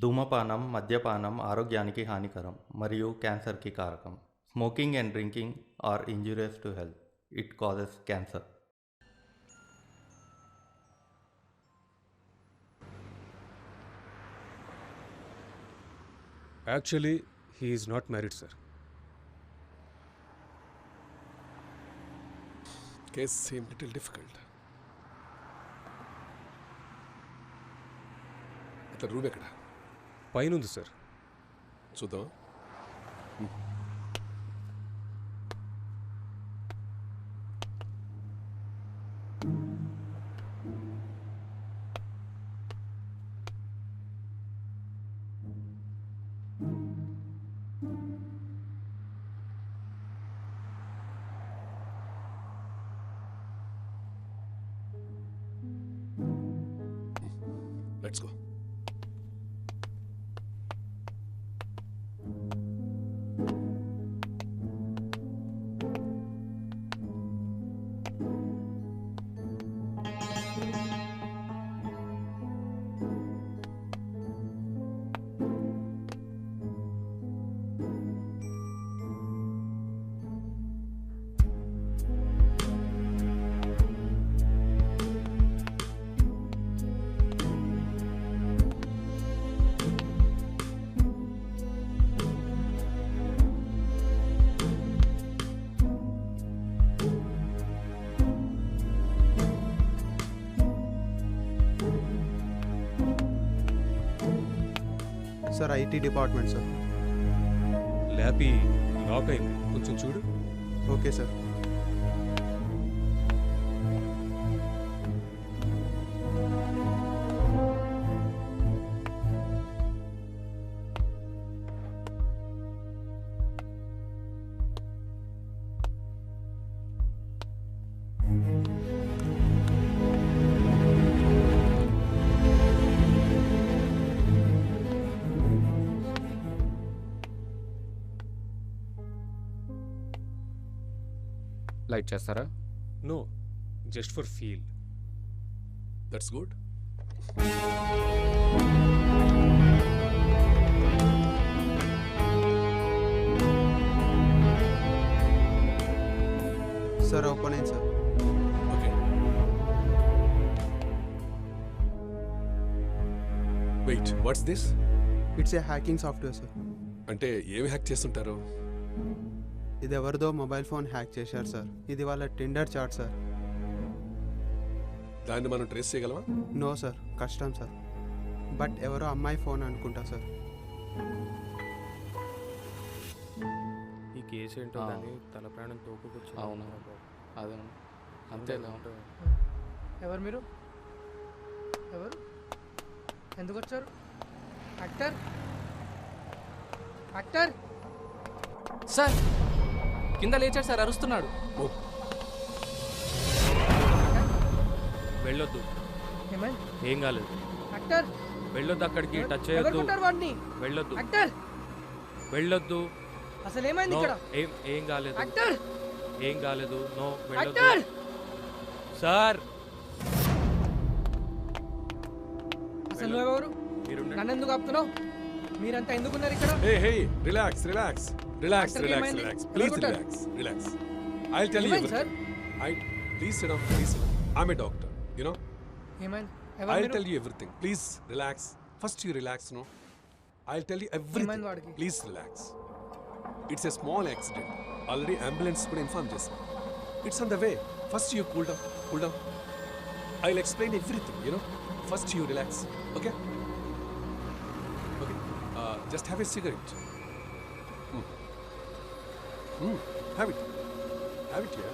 ధూమపానం మద్యపానం ఆరోగ్యానికి హానికరం మరియు క్యాన్సర్కి కారకం. Smoking and drinking are injurious to health. It causes cancer. Actually he is not married sir. Case same little difficult. అతని రూమ్ ఎక్కడ? పైన ఉంది సార్. చూద్దాం. Let's go. Sir IT department sir. ల్యాబీ లాక్ అయింది, కొంచెం చూడు. Okay sir. లైట్ చేస్తారా? No, just for feel. That's good. Sir open అయింది sir. Okay. Wait, what's this? It's a hacking software sir. అంటే ఏమి హ్యాక్ చేస్తుంటారు? ఇది ఎవరిదో మొబైల్ ఫోన్ హ్యాక్ చేశారు సార్. ఇది వాళ్ళ టిండర్ చాట్ సార్. దాన్ని మనం ట్రేస్ చేయగలమా? నో సార్, కష్టం సార్. బట్ ఎవరో అమ్మాయి ఫోన్ అనుకుంటా సార్. ఈ కేసు ఏంటో కానీ తల ప్రాణం తోపుకొచ్చు. అవును, అదే అంతేనా? ఎవరు మీరు? ఎవరు? ఎందుకు వచ్చారు? యాక్టర్ యాక్టర్ సార్ కింద లేచాడు సార్, అరుస్తున్నాడు. వెళ్ళొద్దు. ఏమైంది? ఏం కాలేదు. యాక్టర్ వెళ్ళొద్దు, అక్కడికి టచ్ ఎవరు చేయొద్దు. కొట్టారు వాడిని? వెళ్ళొద్దు, యాక్టర్ వెళ్ళొద్దు. అసలు ఏమైంది ఇక్కడ? ఏం కాలేదు. యాక్టర్ ఏం కాలేదు. నో, వెళ్ళొద్దు యాక్టర్. సార్. అసలు నువ్వెవరు? నన్ను ఎందుకు ఆపుతున్నావు? మీరంతా ఎందుకున్నారు ఇక్కడ? Hey hey, relax relax relax Actor relax ఏమైంది? రిలాక్స్. ఎవరు ప్లీజ్ కొట్టారు? Relax relax. I'll tell you ఏమైంది everything. Please sit down, please sit down. I'm a doctor, you know. ఏమైంది? ఎవరు I'll మీరు? tell you everything. Please relax. First you relax, no. I'll tell you everything. ఏమైంది వాడికి? Please relax. It's a small accident. Already ambulance could inform just. It's on the way. First you cool down, cool down. I'll explain everything, you know. First you relax, okay? Okay. Just have a cigarette. Have it. Have it here.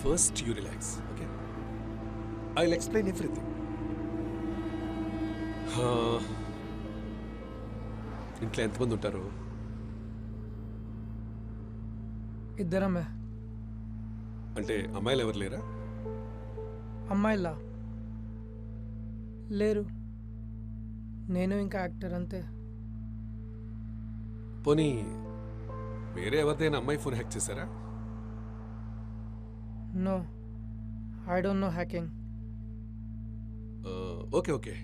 First you relax, okay? I'll explain everything. ఇంట్లో ఎంతమంది ఉంటారు? ఇద్దరమ్మే. అంటే అమ్మాయిలు ఎవరు లేరా? అమ్మాయిలా లేరు. నేను ఇంకా యాక్టర్ అంతే. పోనీ వేరే ఎవరిదైనా అమ్మాయి ఫోన్ హ్యాక్ చేశారా? No I don't know hacking. Okay okay.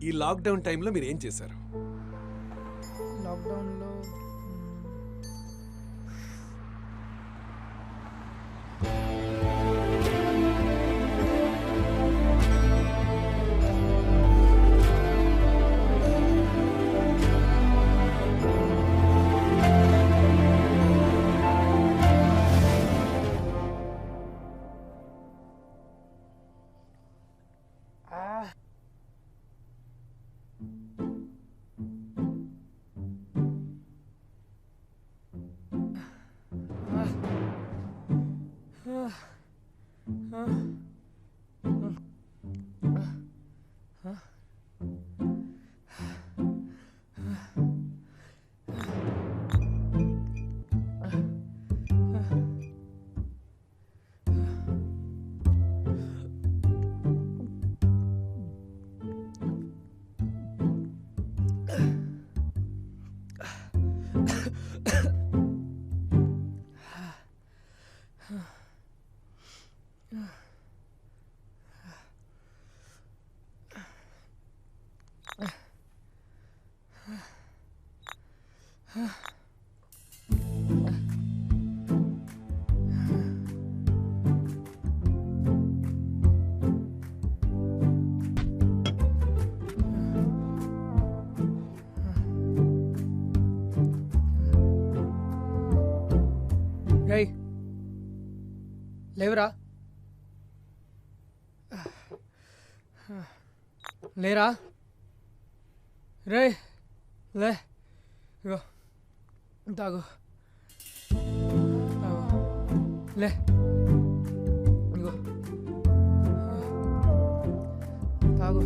ఈ లాక్డౌన్ టైంలో మీరు ఏం చేశారు? లాక్డౌన్లో రేయ్ లేవురా, లేరా రే, లే ఇగో తాగు లే, ఇగో తాగు.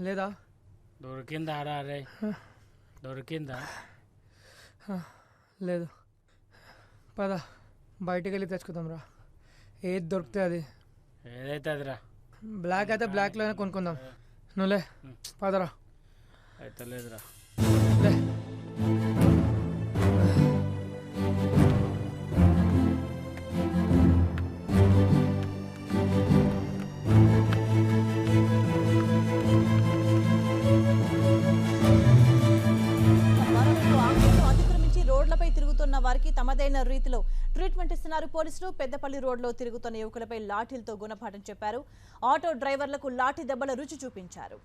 లేదా దొరికిందా రా రే, దొరికిందా? లేదు, పద బయటికి వెళ్ళి తెచ్చుకుందాం రా. ఏది దొరికితే అది. ఏదైతే అదిరా. బ్లాక్ అయితే బ్లాక్లోనే కొనుక్కుందాం. నువ్వులే పదరా. అయితే లేదురా. లే అతిక్రమించి రోడ్లపై తిరుగుతున్న వారికి తమదైన రీతిలో ట్రీట్మెంట్ ఇస్తున్నారు పోలీసులు. పెద్దపల్లి రోడ్లో తిరుగుతున్న యువకులపై లాఠీలతో గుణపాఠం చెప్పారు. ఆటో డ్రైవర్లకు లాఠీ దెబ్బల రుచి చూపించారు.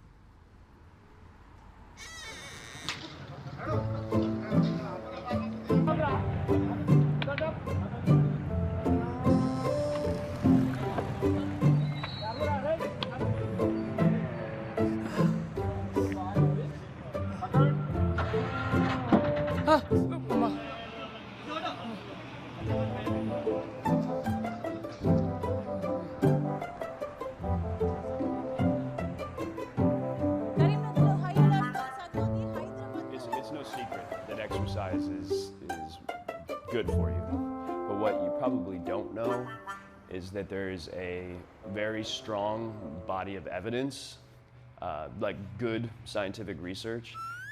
It's no secret that exercise is good for you. But what you probably don't know is that there's a very strong body of evidence, like good scientific research,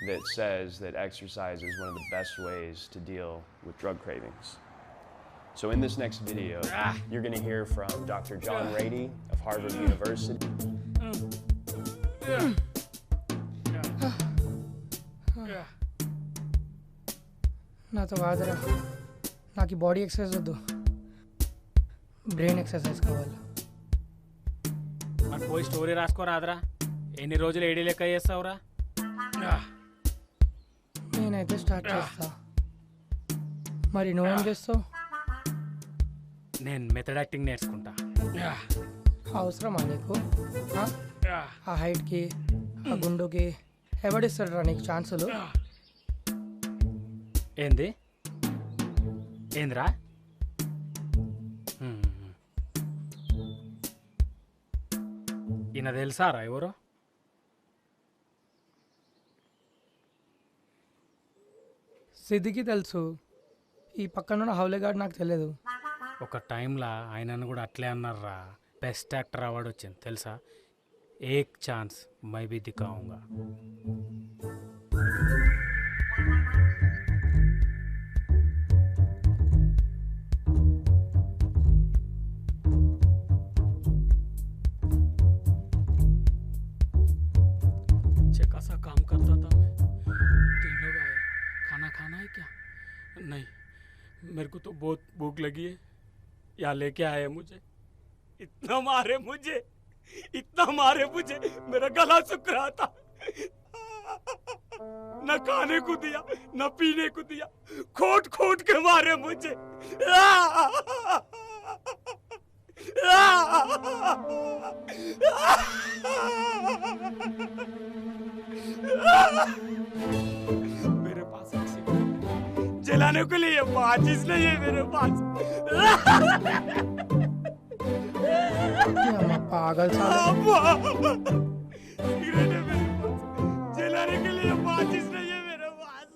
that says that exercise is one of the best ways to deal with drug cravings. So in this next video, you're going to hear from Dr. John Rady of Harvard University. నాతో కాదురా, నాకు ఈ body exercise వద్దు, brain exercise కావాలి. మరి పోయి story రాసుకోరాదురా. ఎన్ని రోజులు ఏడీ లెక్క చేస్తావురా? నేనైతే స్టార్ట్ చేస్తా. మరి నువ్వేం చేస్తావు? నేను మెథడ్ యాక్టింగ్ నేర్చుకుంటా. అవసరమా నీకు? ఆ హైట్కి ఆ గుండుకి ఎవడిస్తాడు రా నీకు ఛాన్సులు? ఏంది ఏందిరా? ఈయన తెలుసారా ఎవరు? సిద్ధికి తెలుసు, ఈ పక్కన హౌలేగాడు నాకు తెలియదు. ఒక టైంలో ఆయనను కూడా అట్లే అన్నారా. బెస్ట్ యాక్టర్ అవార్డు వచ్చింది తెలుసా? ఏక్ ఛాన్స్ మై బి దిఖాऊंगा. चेका सा काम करता था मैं. 3 लोग आए. खाना खाना है क्या? नहीं, मेरे को तो बहुत भूख लगी है. यहाँ लेके आए मुझे. इतना मारे मुझे, इतना मारे मुझे, मेरा गला सूख रहा था. न खाने को दिया न पीने को दिया, खोट खोट के मारे मुझे. मेरे पास जलाने के लिए माचिस नहीं है मेरे पास. पागल सिगरेट है मेरे पास, जलाने के लिए माचिस नहीं है मेरे पास.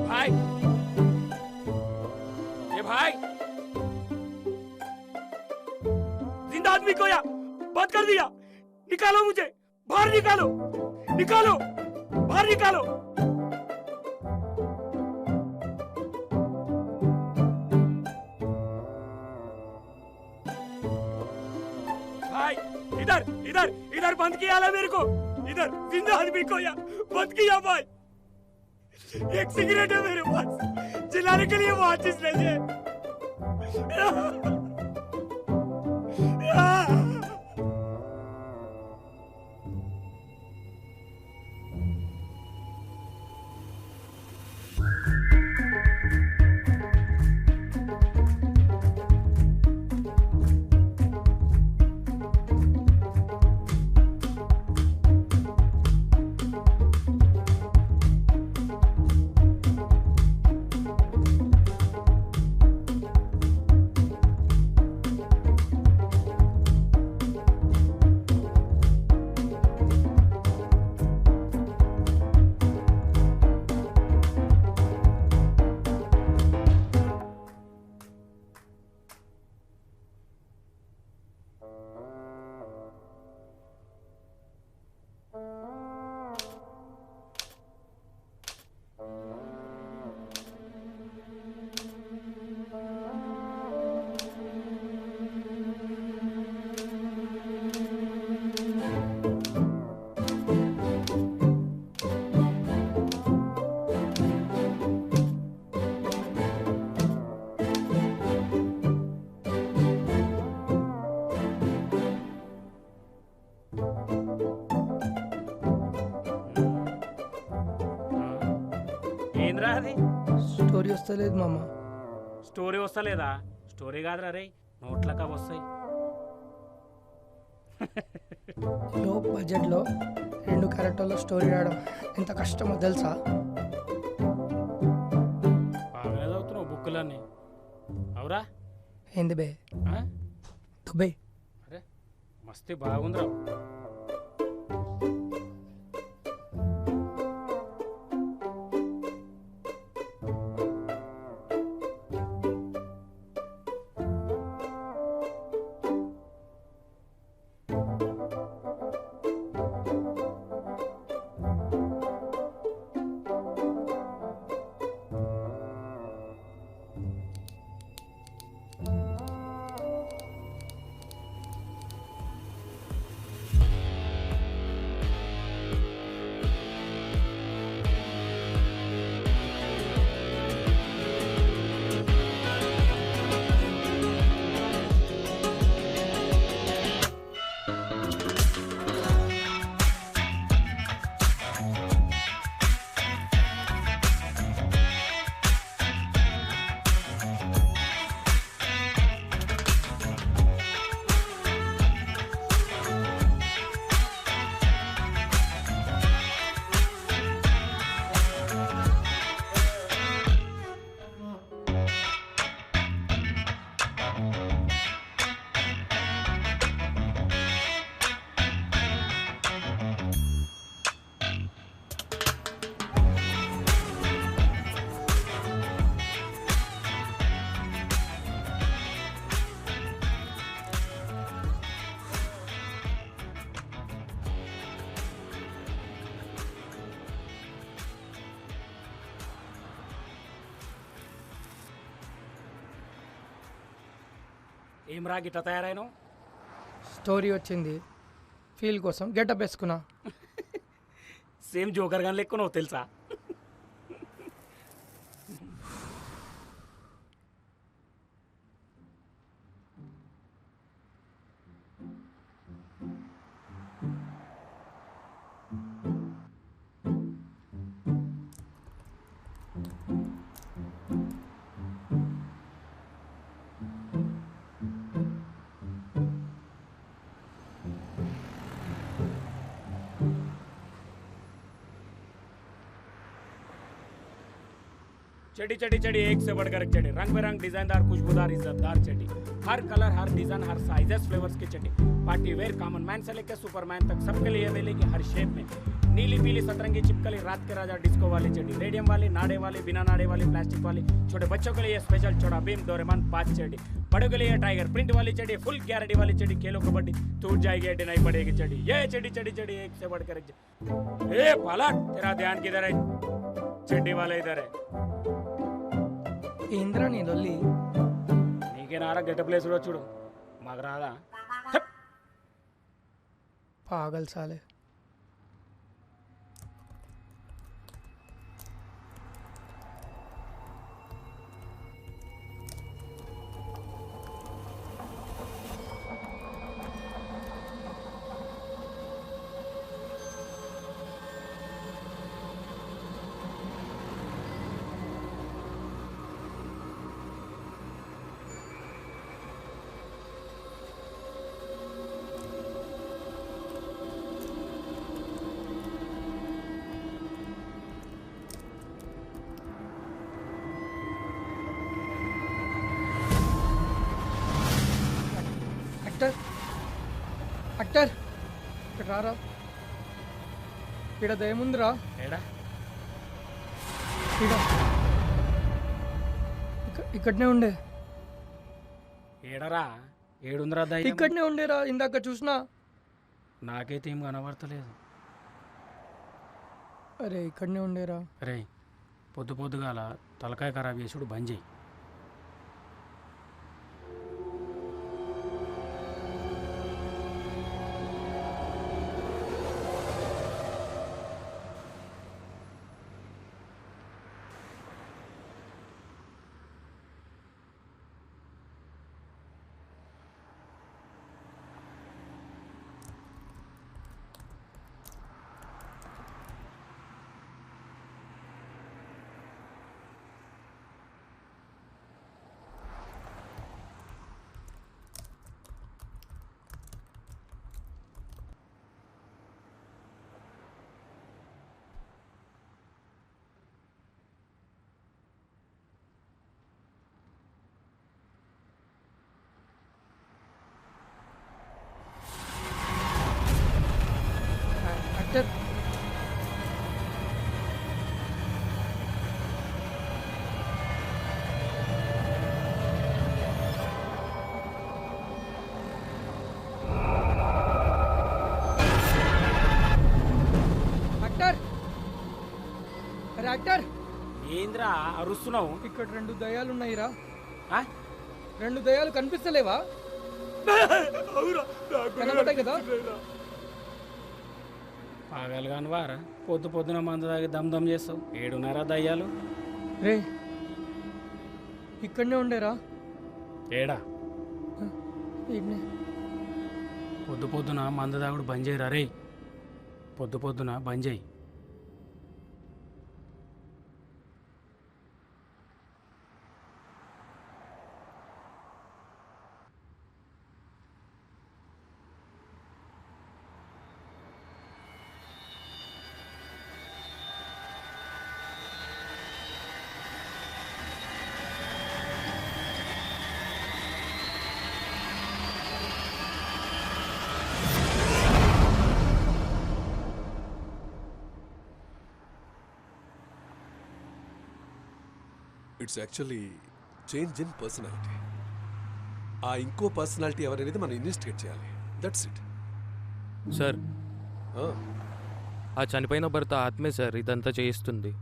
भाई, ये भाई जिंदा आदमी को या बंद कर दिया. निकालो मुझे बाहर, निकालो निकालो बाहर निकालो. भाई इधर इधर इधर बंद किया ला मेरे को. इधर जिंदा आदमी को या बंद किया भाई. एक सिगरेट है मेरे पास, जलाने के लिए माचिस नहीं है. ఏంద్రా అది? స్టోరీ వస్తలేదు మామ. స్టోరీ వస్తలేదా? స్టోరీ కాదురా రే, నోట్లకా వస్తాయి. లో బడ్జెట్లో 2 క్యారెక్టర్లో స్టోరీ రాయడం ఎంత కష్టమో తెలుసా? బాగానే చదువుతున్నావు బుక్కులన్నీ. అవురా? ఏంది బే? దుబ్బే. అరే మస్తీ బాగుందిరా. ఏం రా గిట్ట తయారైనావు? స్టోరీ వచ్చింది, ఫీల్ కోసం గెటప్ వేసుకున్నా. సేమ్ జోకర్ గాని లెక్కున్నావు తెలుసా? चढ़ी चढ़ी चढ़ी एक से बढ़कर एक चढ़ी, रंग बिरंग डिजाइनदार खुशबूदार इज्जतदार चढ़ी, हर कलर हर डिजाइन हर साइजेस फ्लेवर्स की चढ़ी, पार्टी वेयर कॉमन मैन से लेकर सुपरमैन तक सबके लिए मिलेगी हर शेप में। नीली पीली सतरंगी चिपकली रात के राजा डिस्को वाली चढ़ी, रेडियम वाली नाड़े वाली बिना नाड़े वाली प्लास्टिक वाली, छोटे बच्चों के लिए स्पेशल चौड़ा बीम डोरेमन 5 चढ़ी, बड़ों के लिए टाइगर प्रिंट वाली चढ़ी, फुल गारंटी वाली चढ़ी, खेलो कबड्डी टूट जाएगी एडी नहीं पड़ेगी चढ़ी, ये चढ़ी चढ़ी चढ़ी एक से बढ़कर एक। ए पलट, तेरा ध्यान किधर है? चड्डी वाला इधर है। ఏంద్రా నీ లొల్లి? నీకే నారా గెట ప్లేస్ లో చూడు, మాకు రాదా? పాగల్ సాలే. అక్టర్ ఇక్కడ రారా, ఇక్కడ దయముందిరా. ఏడా ఇక్కడనే ఉండే. ఏడరా ఏడుందిరా దయ్యం? ఇక్కడనే ఉండేరా, ఇందాక చూసినా. నాకైతే ఏం కనబడతలేదు. అరే ఇక్కడనే ఉండేరా. అరే పొద్దు పొద్దుగాల తలకాయ ఖరాబ్ చేసుడు బంద్ చేయి. అక్టర్ అక్టర్ అరే అక్టర్ ఏంద్రా అరుస్తున్నావు? ఇక్కడ 2 దయ్యాలు ఉన్నాయిరా. 2 దయ్యాలు కనిపిస్తలేవా? కనబడ్డాయి కదా. పాగలు కాని వారా, పొద్దు పొద్దున మందు తాగి దమ్ దమ్ చేస్తావు. ఏడున్నారా దయ్యాలు? రే ఇక్కడనే ఉండేరా. ఏడా? ఈడనే. పొద్దు పొద్దున మందు తాగుడు బంద్ చేయరా రే, పొద్దు పొద్దున బంద్ చేయి. It's actually change in personality. ఆ ఇంకో పర్సనాలిటీ ఎవరనేది మనం ఇన్వెస్టిగేట్ చేయాలి. That's it sir. ఆ చనిపోయిన భర్త ఆత్మే సార్ ఇదంతా చేయిస్తుంది.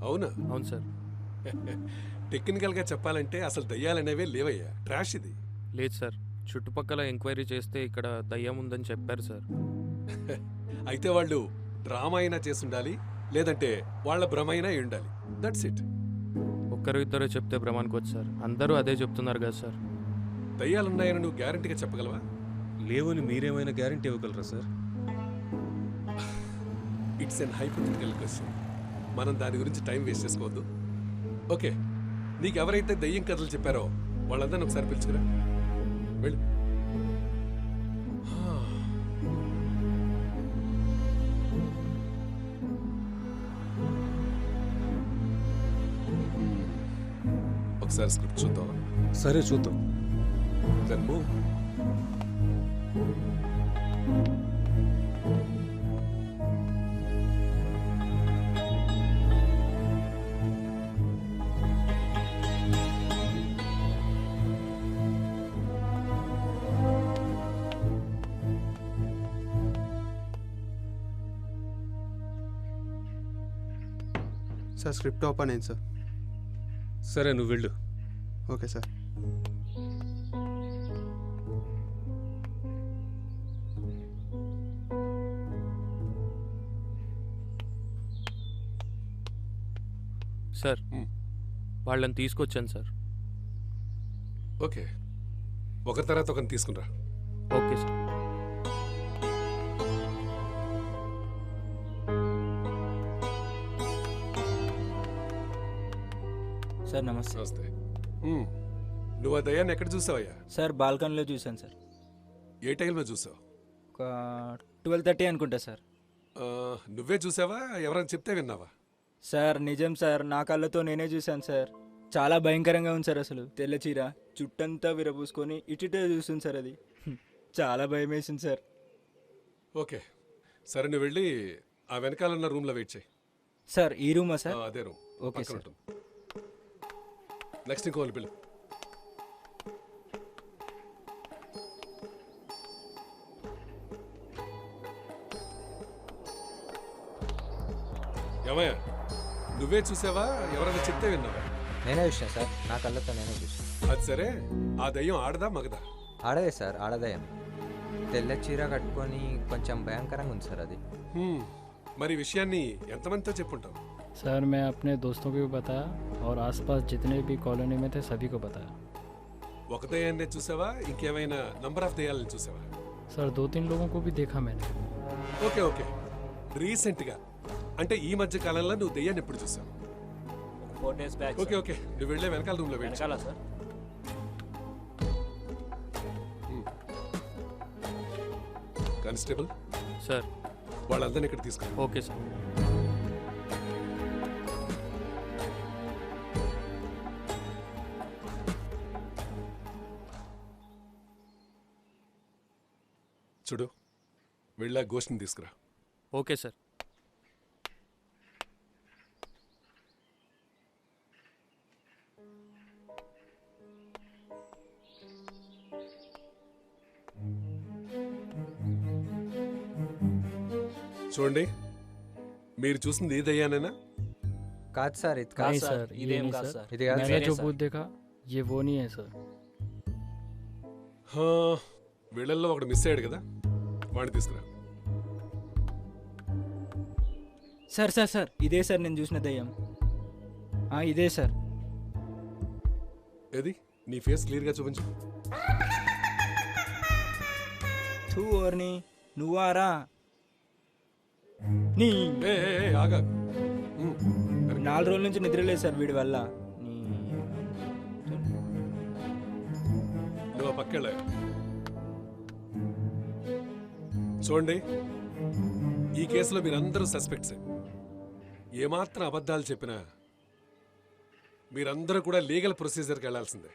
అవునా? అవును సార్. టెక్నికల్గా చెప్పాలంటే అసలు దయ్యాలనేవే లేవయ్యా, ట్రాష్ ఇది. లేదు సార్, చుట్టుపక్కల ఎంక్వైరీ చేస్తే ఇక్కడ దయ్యం ఉందని చెప్పారు సార్. అయితే వాళ్ళు డ్రామా అయినా చేసి ఉండాలి, లేదంటే వాళ్ళ భ్రమ అయినా అయి ఉండాలి. That's it. ఒక్కరు ఇద్దరు చెప్తే భ్రమానికి సార్, అందరూ అదే చెప్తున్నారు కదా సార్. దయ్యాలున్నాయని నువ్వు గ్యారంటీగా చెప్పగలవా? లేవని మీరేమైనా గ్యారంటీ ఇవ్వగలరా sir? It's an hypothetical question. మనం దాని గురించి టైం వేస్ట్ చేసుకోవద్దు. ఓకే, నీకు ఎవరైతే దయ్యం కథలు చెప్పారో వాళ్ళందరినీ ఒకసారి పిలుచుకురా, వెళ్ళు. ఒకసారి స్క్రిప్ట్ చూద్దాం. సరే చూద్దాం. Then move. Sir script open అయింది సార్. సరే నువ్వు వెళ్ళు. Okay sir. సార్ వాళ్ళని తీసుకొచ్చాను సార్. ఓకే, ఒకరి తర్వాత ఒకరిని తీసుకురా. Okay sir. సార్ నమస్తే. నమస్తే. నువ్వు ఆ దయ్యాన్ని ఎక్కడ చూసావయ్యా? సార్ బాల్కనీలో చూశాను సార్. ఏ టైంలో చూసావు? ఒక 12:30 అనుకుంటా సార్. నువ్వే చూసావా, ఎవరైనా చెప్తే విన్నావా? సార్ నిజం సార్, నా కళ్ళతో నేనే చూశాను సార్. చాలా భయంకరంగా ఉంది సార్. అసలు తెల్ల చీర, చుట్టంతా విరబూసుకొని ఇటుటే చూస్తుంది సార్. అది చాలా భయం వేసింది సార్. ఓకే సరే, నువ్వు వెళ్ళి ఆ వెనకాలన్న రూమ్లో వెయిట్ చేయి. సార్ ఈ రూమా సార్? అదే రూమ్. Okay sir. నెక్స్ట్ ఇంకోళ్ళు పిల్లు. ఏమయ్యా, నువ్వే చూసావా, ఎవరైనా చెప్తే విన్నావా? నేనే చూసాను సార్, నా కళ్ళతో నేనే చూసాను. అది సరే, ఆ దయ్యం ఆడదా మగదా? ఆడదే సార్, ఆడదయ్యం. తెల్ల చీర కట్టుకొని కొంచెం భయంకరంగా ఉంది సార్ అది. మరి విషయాన్ని ఎంతమందితో చెప్పుంటావు? सर मैं अपने दोस्तों को भी बताया और आसपास जितने भी कॉलोनी में थे सभी को बताया. ఒక దయ్యాన్ని చూసావా, ఇంకేమైనా నంబర్ ఆఫ్ దయ్యాలను చూసావా? सर 2-3 लोगों को भी देखा मैंने. ఓకే ఓకే, రీసెంట్గా అంటే ఈ మధ్య కాలంలో నువ్వు దయ్యాన్ని ఎప్పుడు చూసావు? 4 days back. ఓకే ఓకే, నువ్వు వెళ్ళే వెనకాల రూమ్లో వెళ్ళి. వెనకాల సార్. కానిస్టేబుల్ సార్, వాళ్ళందరినీ ఇక్కడ తీసుకురా. Okay sir. చూడు, వెళ్ళా గోష్ని తీసుకురా. Okay sir. చూడండి, మీరు చూసింది ఏ దయ్యానేనా? కాదు సార్, ఇది नहीं కాదు सर, ये नहीं కాదు सर. సార్. ఇది కాదు मैंने సార్. जो भूत देखा ये वो नहीं है सर. వీళ్ళల్లో ఒకడు మిస్ అయ్యాడు కదా, వాడిని తీసుకురా. సార్ సార్ సార్ ఇదే సార్ నేను చూసిన దయ్యం. ఇదే సార్. ఏది నీ ఫేస్ క్లియర్గా చూపించు. తూ ఓర్ని నువ్వారా నీ. ఆగా, 4 రోజుల నుంచి నిద్రలేదు సార్ వీడి వల్ల. నువ్వు పక్కెళ్ళా. చూడండి, ఈ కేసులో మీరందరూ సస్పెక్ట్సే. ఏమాత్రం అబద్ధాలు చెప్పినా మీరందరూ కూడా లీగల్ ప్రొసీజర్కి వెళ్లాల్సిందే.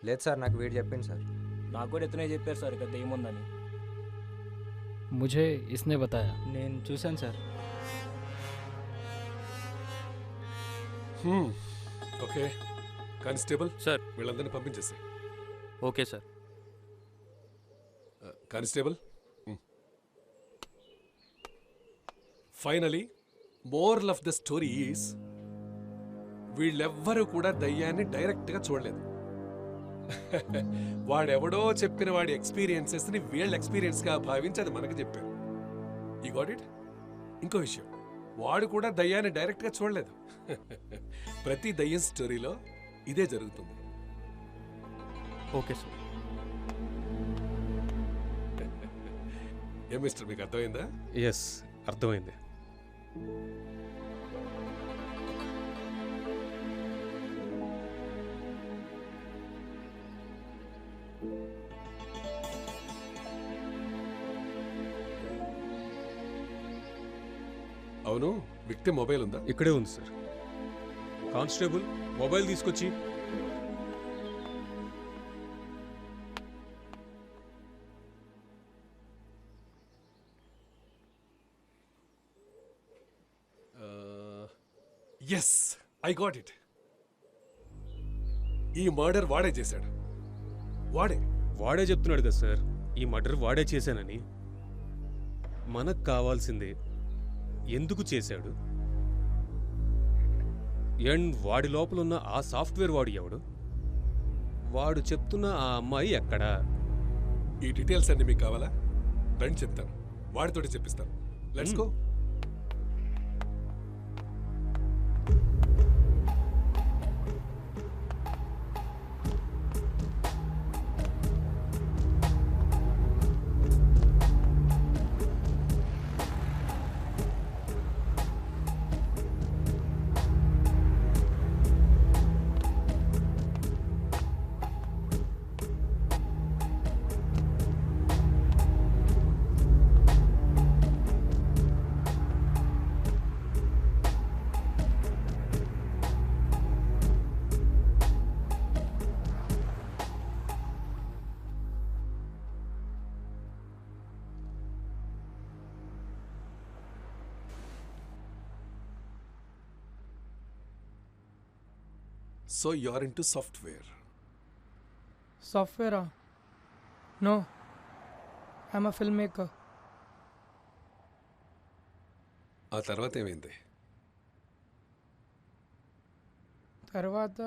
లేదు సార్, నాకు వీడు చెప్పింది సార్. నాకు కూడా ఎత్తునే చెప్పారు సార్ ఇక్కడ దయ్యం ఉందని. मुझे इसने बताया. నేను చూశాను సార్. ఓకే కానిస్టేబుల్ సార్, వీళ్ళందరినీ పంపించేసి. Okay sir. Constable, finally moral of the story is వీళ్ళెవ్వరూ కూడా దయ్యాన్ని డైరెక్ట్గా చూడలేదు. వాడెవడో చెప్పిన వాడి ఎక్స్పీరియన్సెస్ని వీళ్ళ ఎక్స్పీరియన్స్గా భావించి అది మనకు చెప్పారు. ఈ గాట్ ఇట్. ఇంకో విషయం, వాడు కూడా దయ్యాన్ని డైరెక్ట్గా చూడలేదు. ప్రతి దయ్యం స్టోరీలో ఇదే జరుగుతుంది. Okay sir. ఏ మిస్టర్, మీకు అర్థమైందా? ఎస్, అర్థమైంది. అవును, విక్టిమ్ మొబైల్ ఉందా? ఇక్కడే ఉంది సార్. కానిస్టేబుల్, మొబైల్ తీసుకొచ్చి. Yes, I got it. ఈ మర్డర్ వాడే చేశాడు. వాడే చెప్తున్నాడు కదా సార్, ఈ మర్డర్ వాడే చేశానని. మనకు కావాల్సిందే ఎందుకు చేశాడు, అండ్ వాడి లోపల ఉన్న ఆ సాఫ్ట్వేర్ వాడు ఎవడు, వాడు చెప్తున్న ఆ అమ్మాయి ఎక్కడా. ఈ డీటెయిల్స్ అన్ని మీకు కావాలా? రండి చెప్తాను, వాడితోటి చెప్పిస్తాను. Let's go. So you're into software? Software? No. I'm a filmmaker. ఆ తర్వాత ఏమైంది? తర్వాత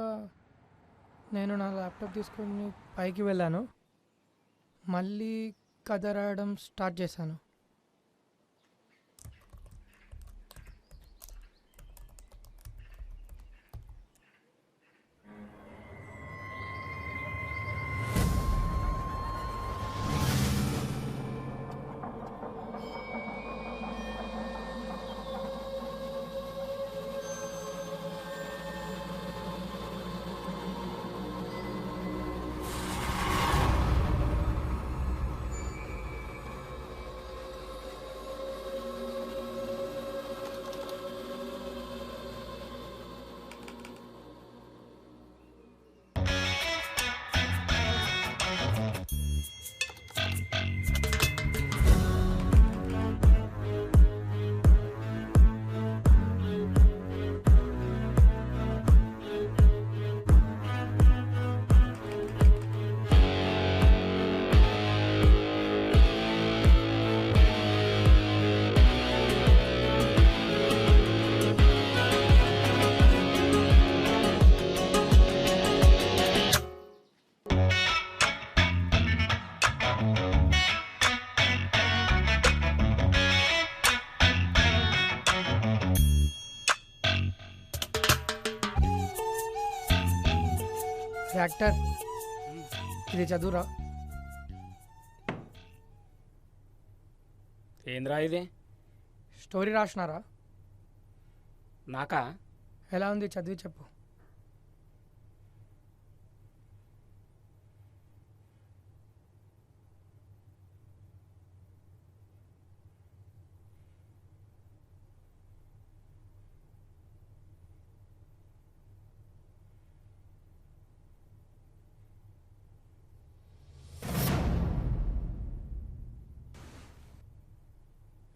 నేను నా ల్యాప్టాప్ తీసుకొని పైకి వెళ్ళాను. మళ్ళీ కథ రాయడం స్టార్ట్ చేశాను. యాక్టర్, ఇది చదువురా. ఏంద్రా ఇది? స్టోరీ రాసినారా? నాకా? ఎలా ఉంది చదివి చెప్పు.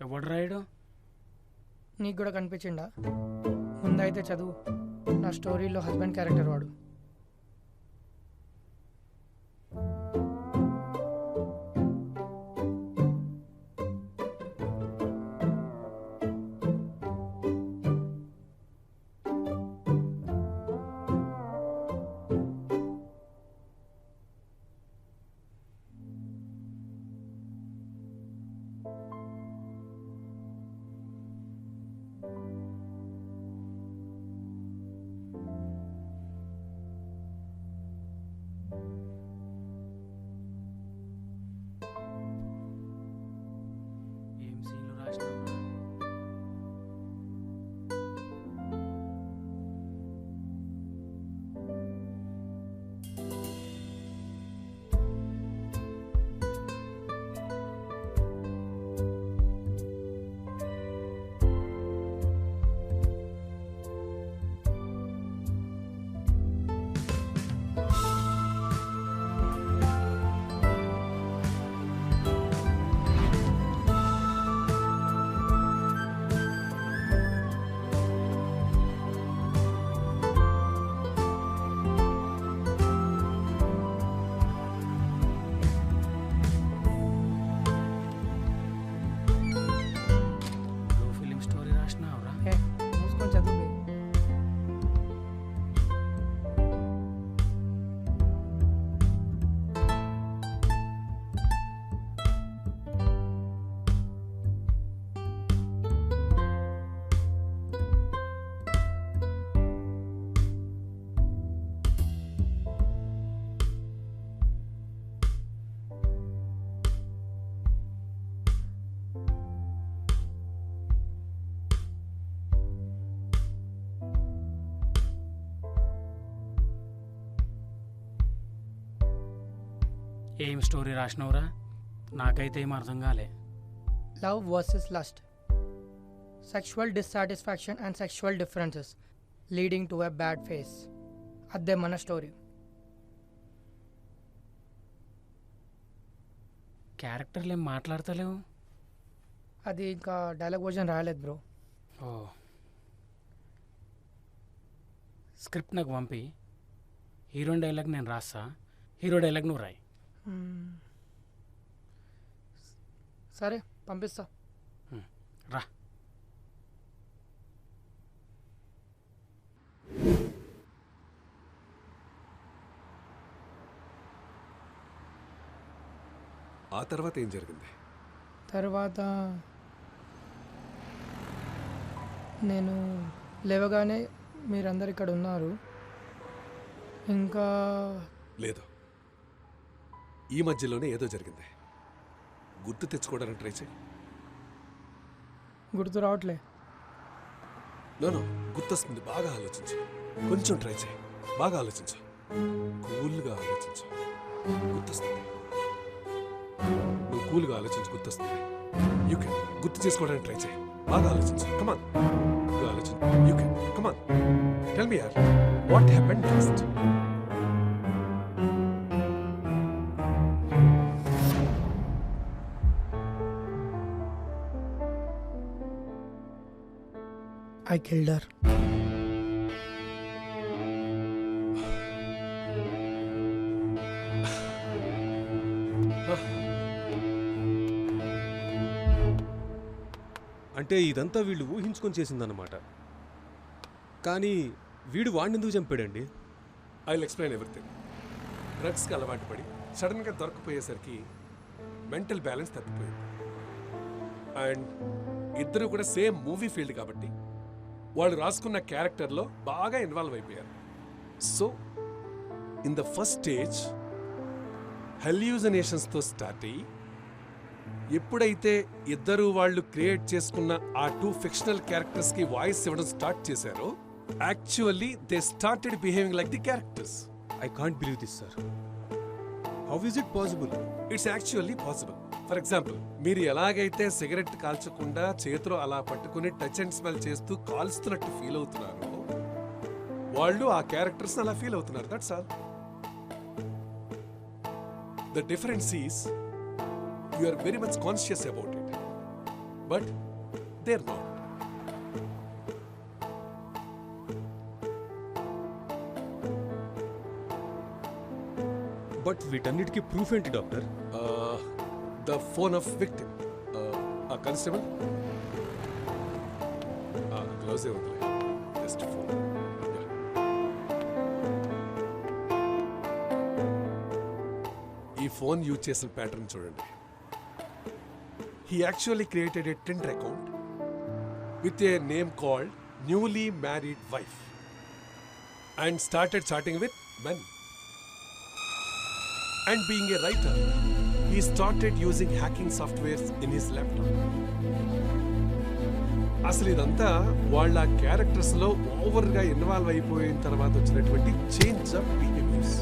ఎవడు రాయడు? నీకు కూడా కనిపించిండా? ముందైతే చదువు. నా స్టోరీలో హస్బెండ్ క్యారెక్టర్ వాడు. ఏం సీన్లు రాసినావు ఫిలిం స్టోరీ రాసినావురా మూసుకొని చదువు. ఏం స్టోరీ రాసినావురా నాకైతే ఏం అర్థం కాలే Love versus lust. Sexual dissatisfaction and sexual differences leading to a bad face. అదే మన స్టోరీ. క్యారెక్టర్లు ఏం మాట్లాడతలేవు. అది ఇంకా డైలాగ్ వర్జన్ రాలేదు బ్రో. ఓ స్క్రిప్ట్ నాకు పంపి, హీరోయిన్ డైలాగ్ నేను రాస్తా, హీరో డైలాగ్ నువ్వు రాయి. సరే పంపిస్తా. రా. ఆ తర్వాత ఏం జరిగింది? తర్వాత నేను లేవగానే మీరందరు ఇక్కడ ఉన్నారు. ఇంకా లేదు, ఈ మధ్యలోనే ఏదో జరిగింది. గుర్తు తెచ్చుకోవడానికి ట్రై చేయి. గుర్తు రావట్లే. నో గుర్తొస్తుంది. బాగా ఆలోచించు, కొంచెం ట్రై చేయి. బాగా ఆలోచించు, కూల్గా ఆలోచించు. గుర్తొస్తుంది. నువ్వు కూల్గా ఆలోచించు, గుర్తొస్తుంది. You can. గుర్తు చేసుకోవడానికి ట్రై చేయి. బాగా ఆలోచించు. కమాన్, ఆలోచించు. You can. Come on, tell me యార్, what happened next? I killed her. అంటే ఇదంతా వీళ్ళు ఊహించుకొని చేసిందన్నమాట. కానీ వీడు వాడినెందుకు చంపాడండి? I will explain everything. డ్రగ్స్కి అలవాటు పడి సడన్గా దొరకపోయేసరికి మెంటల్ బ్యాలెన్స్ తప్పిపోయింది. అండ్ ఇద్దరు కూడా సేమ్ మూవీ ఫీల్డ్ కాబట్టి వాళ్ళు రాసుకున్న క్యారెక్టర్లో బాగా ఇన్వాల్వ్ అయిపోయారు. So in the first stage హెల్యూసినేషన్స్తో స్టార్ట్ అయ్యి ఎప్పుడైతే ఇద్దరు వాళ్ళు క్రియేట్ చేసుకున్న ఆ 2 ఫిక్షనల్ క్యారెక్టర్స్కి వాయిస్ ఇవ్వడం స్టార్ట్ చేశారో actually they started behaving like the characters. I can't believe this sir. How is it possible? It's actually possible. For example, మీరు ఎలాగైతే సిగరెట్ కాల్చకుండా చేతిలో అలా పట్టుకుని టచ్ అండ్ స్మెల్ చేస్తూ కాల్స్తున్నట్టు ఫీల్ అవుతున్నారో వాళ్ళు ఆ క్యారెక్టర్స్ అలా ఫీల్ అవుతున్నారు. That's all. The difference is you are very much conscious about it, but they are not. But వీటన్నిటికీ ప్రూఫ్ ఏంటి doctor? The phone of victim. A constable? Gloves ఉంది. Just phone. Yeah. ఈ phone use చేసిన pattern చూడండి. He actually created a Tinder account with a name called Newly Married Wife and started chatting with men. And being a writer, he started using hacking softwares in his laptop. అసలు ఇదంతా వాళ్ళ క్యారెక్టర్స్లో ఓవర్గా involve అయిపోయిన తర్వాత వచ్చినటువంటి change of behaviours.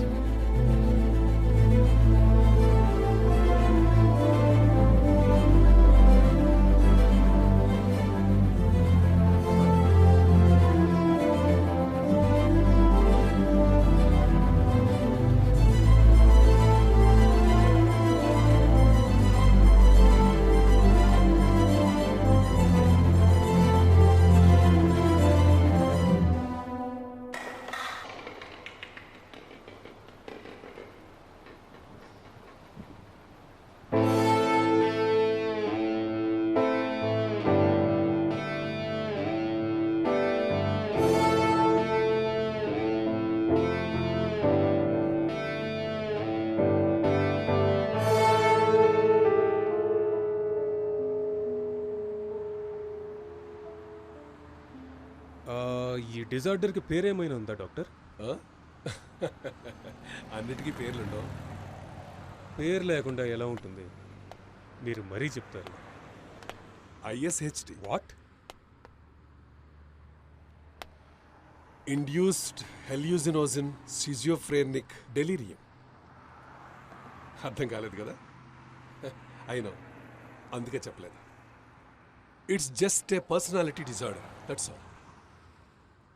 ఈ డిజార్డర్కి పేరేమైనా ఉందా doctor? అన్నిటికీ పేర్లుండవు. పేరు లేకుండా ఎలా ఉంటుంది? మీరు మరీ చెప్తారు. ISHD. What? Induced hallucinogen schizophrenic delirium. అర్థం కాలేదు కదా? అయినో అందుకే చెప్పలేదు. It's just a personality disorder, that's all.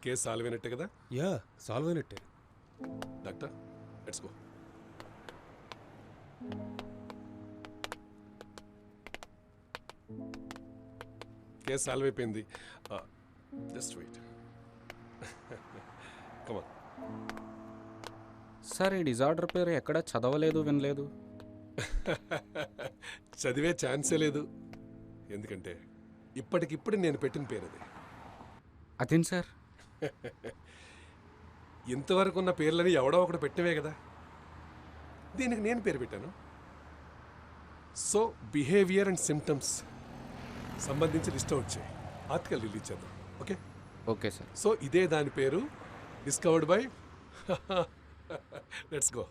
Case solve అయినట్టే కదా? యా, సాల్వ్ అయినట్టే. Doctor, let's go. Case solve అయిపోయింది. Just wait. కమాన్. సార్, ఈ డిజార్డర్ పేరు ఎక్కడ చదవలేదు, వినలేదు. చదివే ఛాన్సే లేదు. ఎందుకంటే ఇప్పటికిప్పుడు నేను పెట్టిన పేరు అది. అదేం సార్? ఇంతవరకు ఉన్న పేర్లని ఎవడో ఒకటి పెట్టినవే కదా. దీనికి నేను పేరు పెట్టాను. సో బిహేవియర్ అండ్ సిమ్టమ్స్ సంబంధించి లిస్ట్ వచ్చాయి. ఆర్టికల్ రిలీజ్ చేద్దాం. ఓకే? Okay sir. సో ఇదే దాని పేరు, డిస్కవర్డ్ బై. Let's go.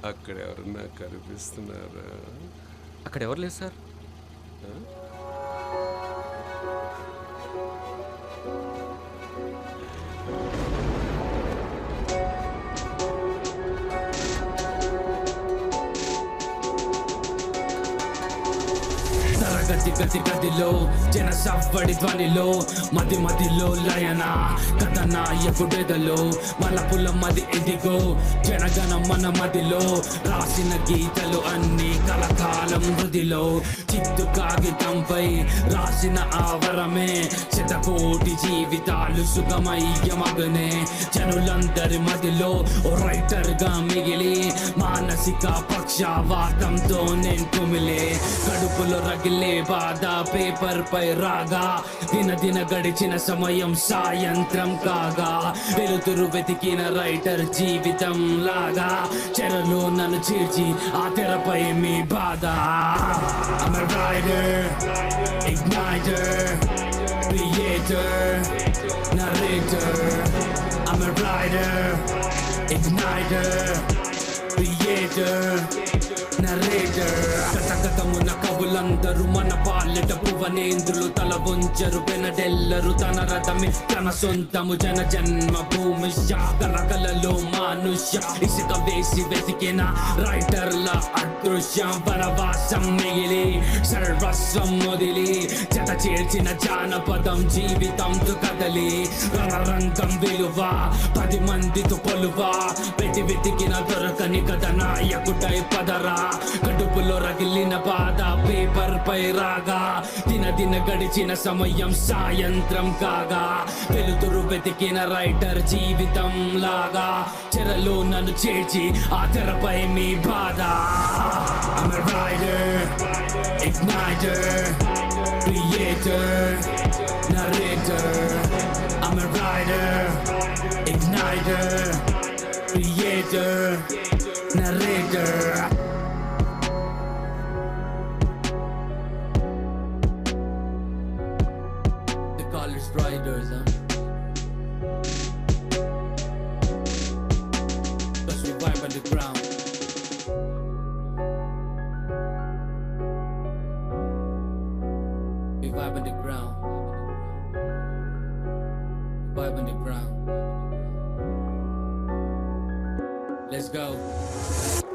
అక్కడ ఎవరన్నా కనిపిస్తున్నారా? అక్కడ ఎవరు లేదు సార్. గతి గదిలో జన సవ్వడి ధ్వనిలో మది మదిలో లయన కథ నాయకుడెదలో మలపుల మది ఇదిగో జనగణ మన మదిలో రాసిన గీతలు అన్ని కలకాలం హృదిలో చిత్తు కాగితంపై రాసిన ఆవరమే శతకోటి జీవితాలు సుఖమయ్యమగనే జనులందరి మదిలో ఓ రైటర్ గా మిగిలి మానసిక పక్షవాతంతో నేను కుమిలే కడుపులో రగిలే బాధ పేపర్ పై రాగా దిన గడిచిన సమయం సాయంత్రం కాగా వెలుతురు వెతికిన రైటర్ జీవితం లాగా చెరలో నన్ను చీల్చి ఆ తెరపై మీ బాధ. I'm a writer, igniter, creator, narrator. I'm a writer, igniter, creator, narrator. గతమున కవులందరూ మన పాలెట పువనేంద్రులు తల వంచరు పెనడెల్లరు తన రథమి తన సొంతము జన జన్మ భూమి కలకలలో మానుష్య ఇసుక వేసి వెతికిన రైటర్ల అదృశ్యం వనవాసం మిగిలి సర్వస్వం మొదిలి జత చేర్చిన జానపదం జీవితంతో కదలి రణరంగం విలువ 10 మందితో పొలువ పెట్టి వెతికిన దొరకని కథ నాయకుడై పద ధార కడుపులో రగిలిన బాధ పేపర్ పై రాగా దిన గడిచిన సమయం సాయంత్రం కాగా వెలుతురు వెతికిన రైటర్ జీవితం లాగా చెరలో నన్ను చేర్చి ఆ తెరపై మీ బాధ I'm a writer, igniter, creator, narrator. I'm a writer, igniter, creator, narrator. They call us writers, huh? 'Cause we vibe on the ground. We vibe on the ground. Vibe on the ground. Let's go.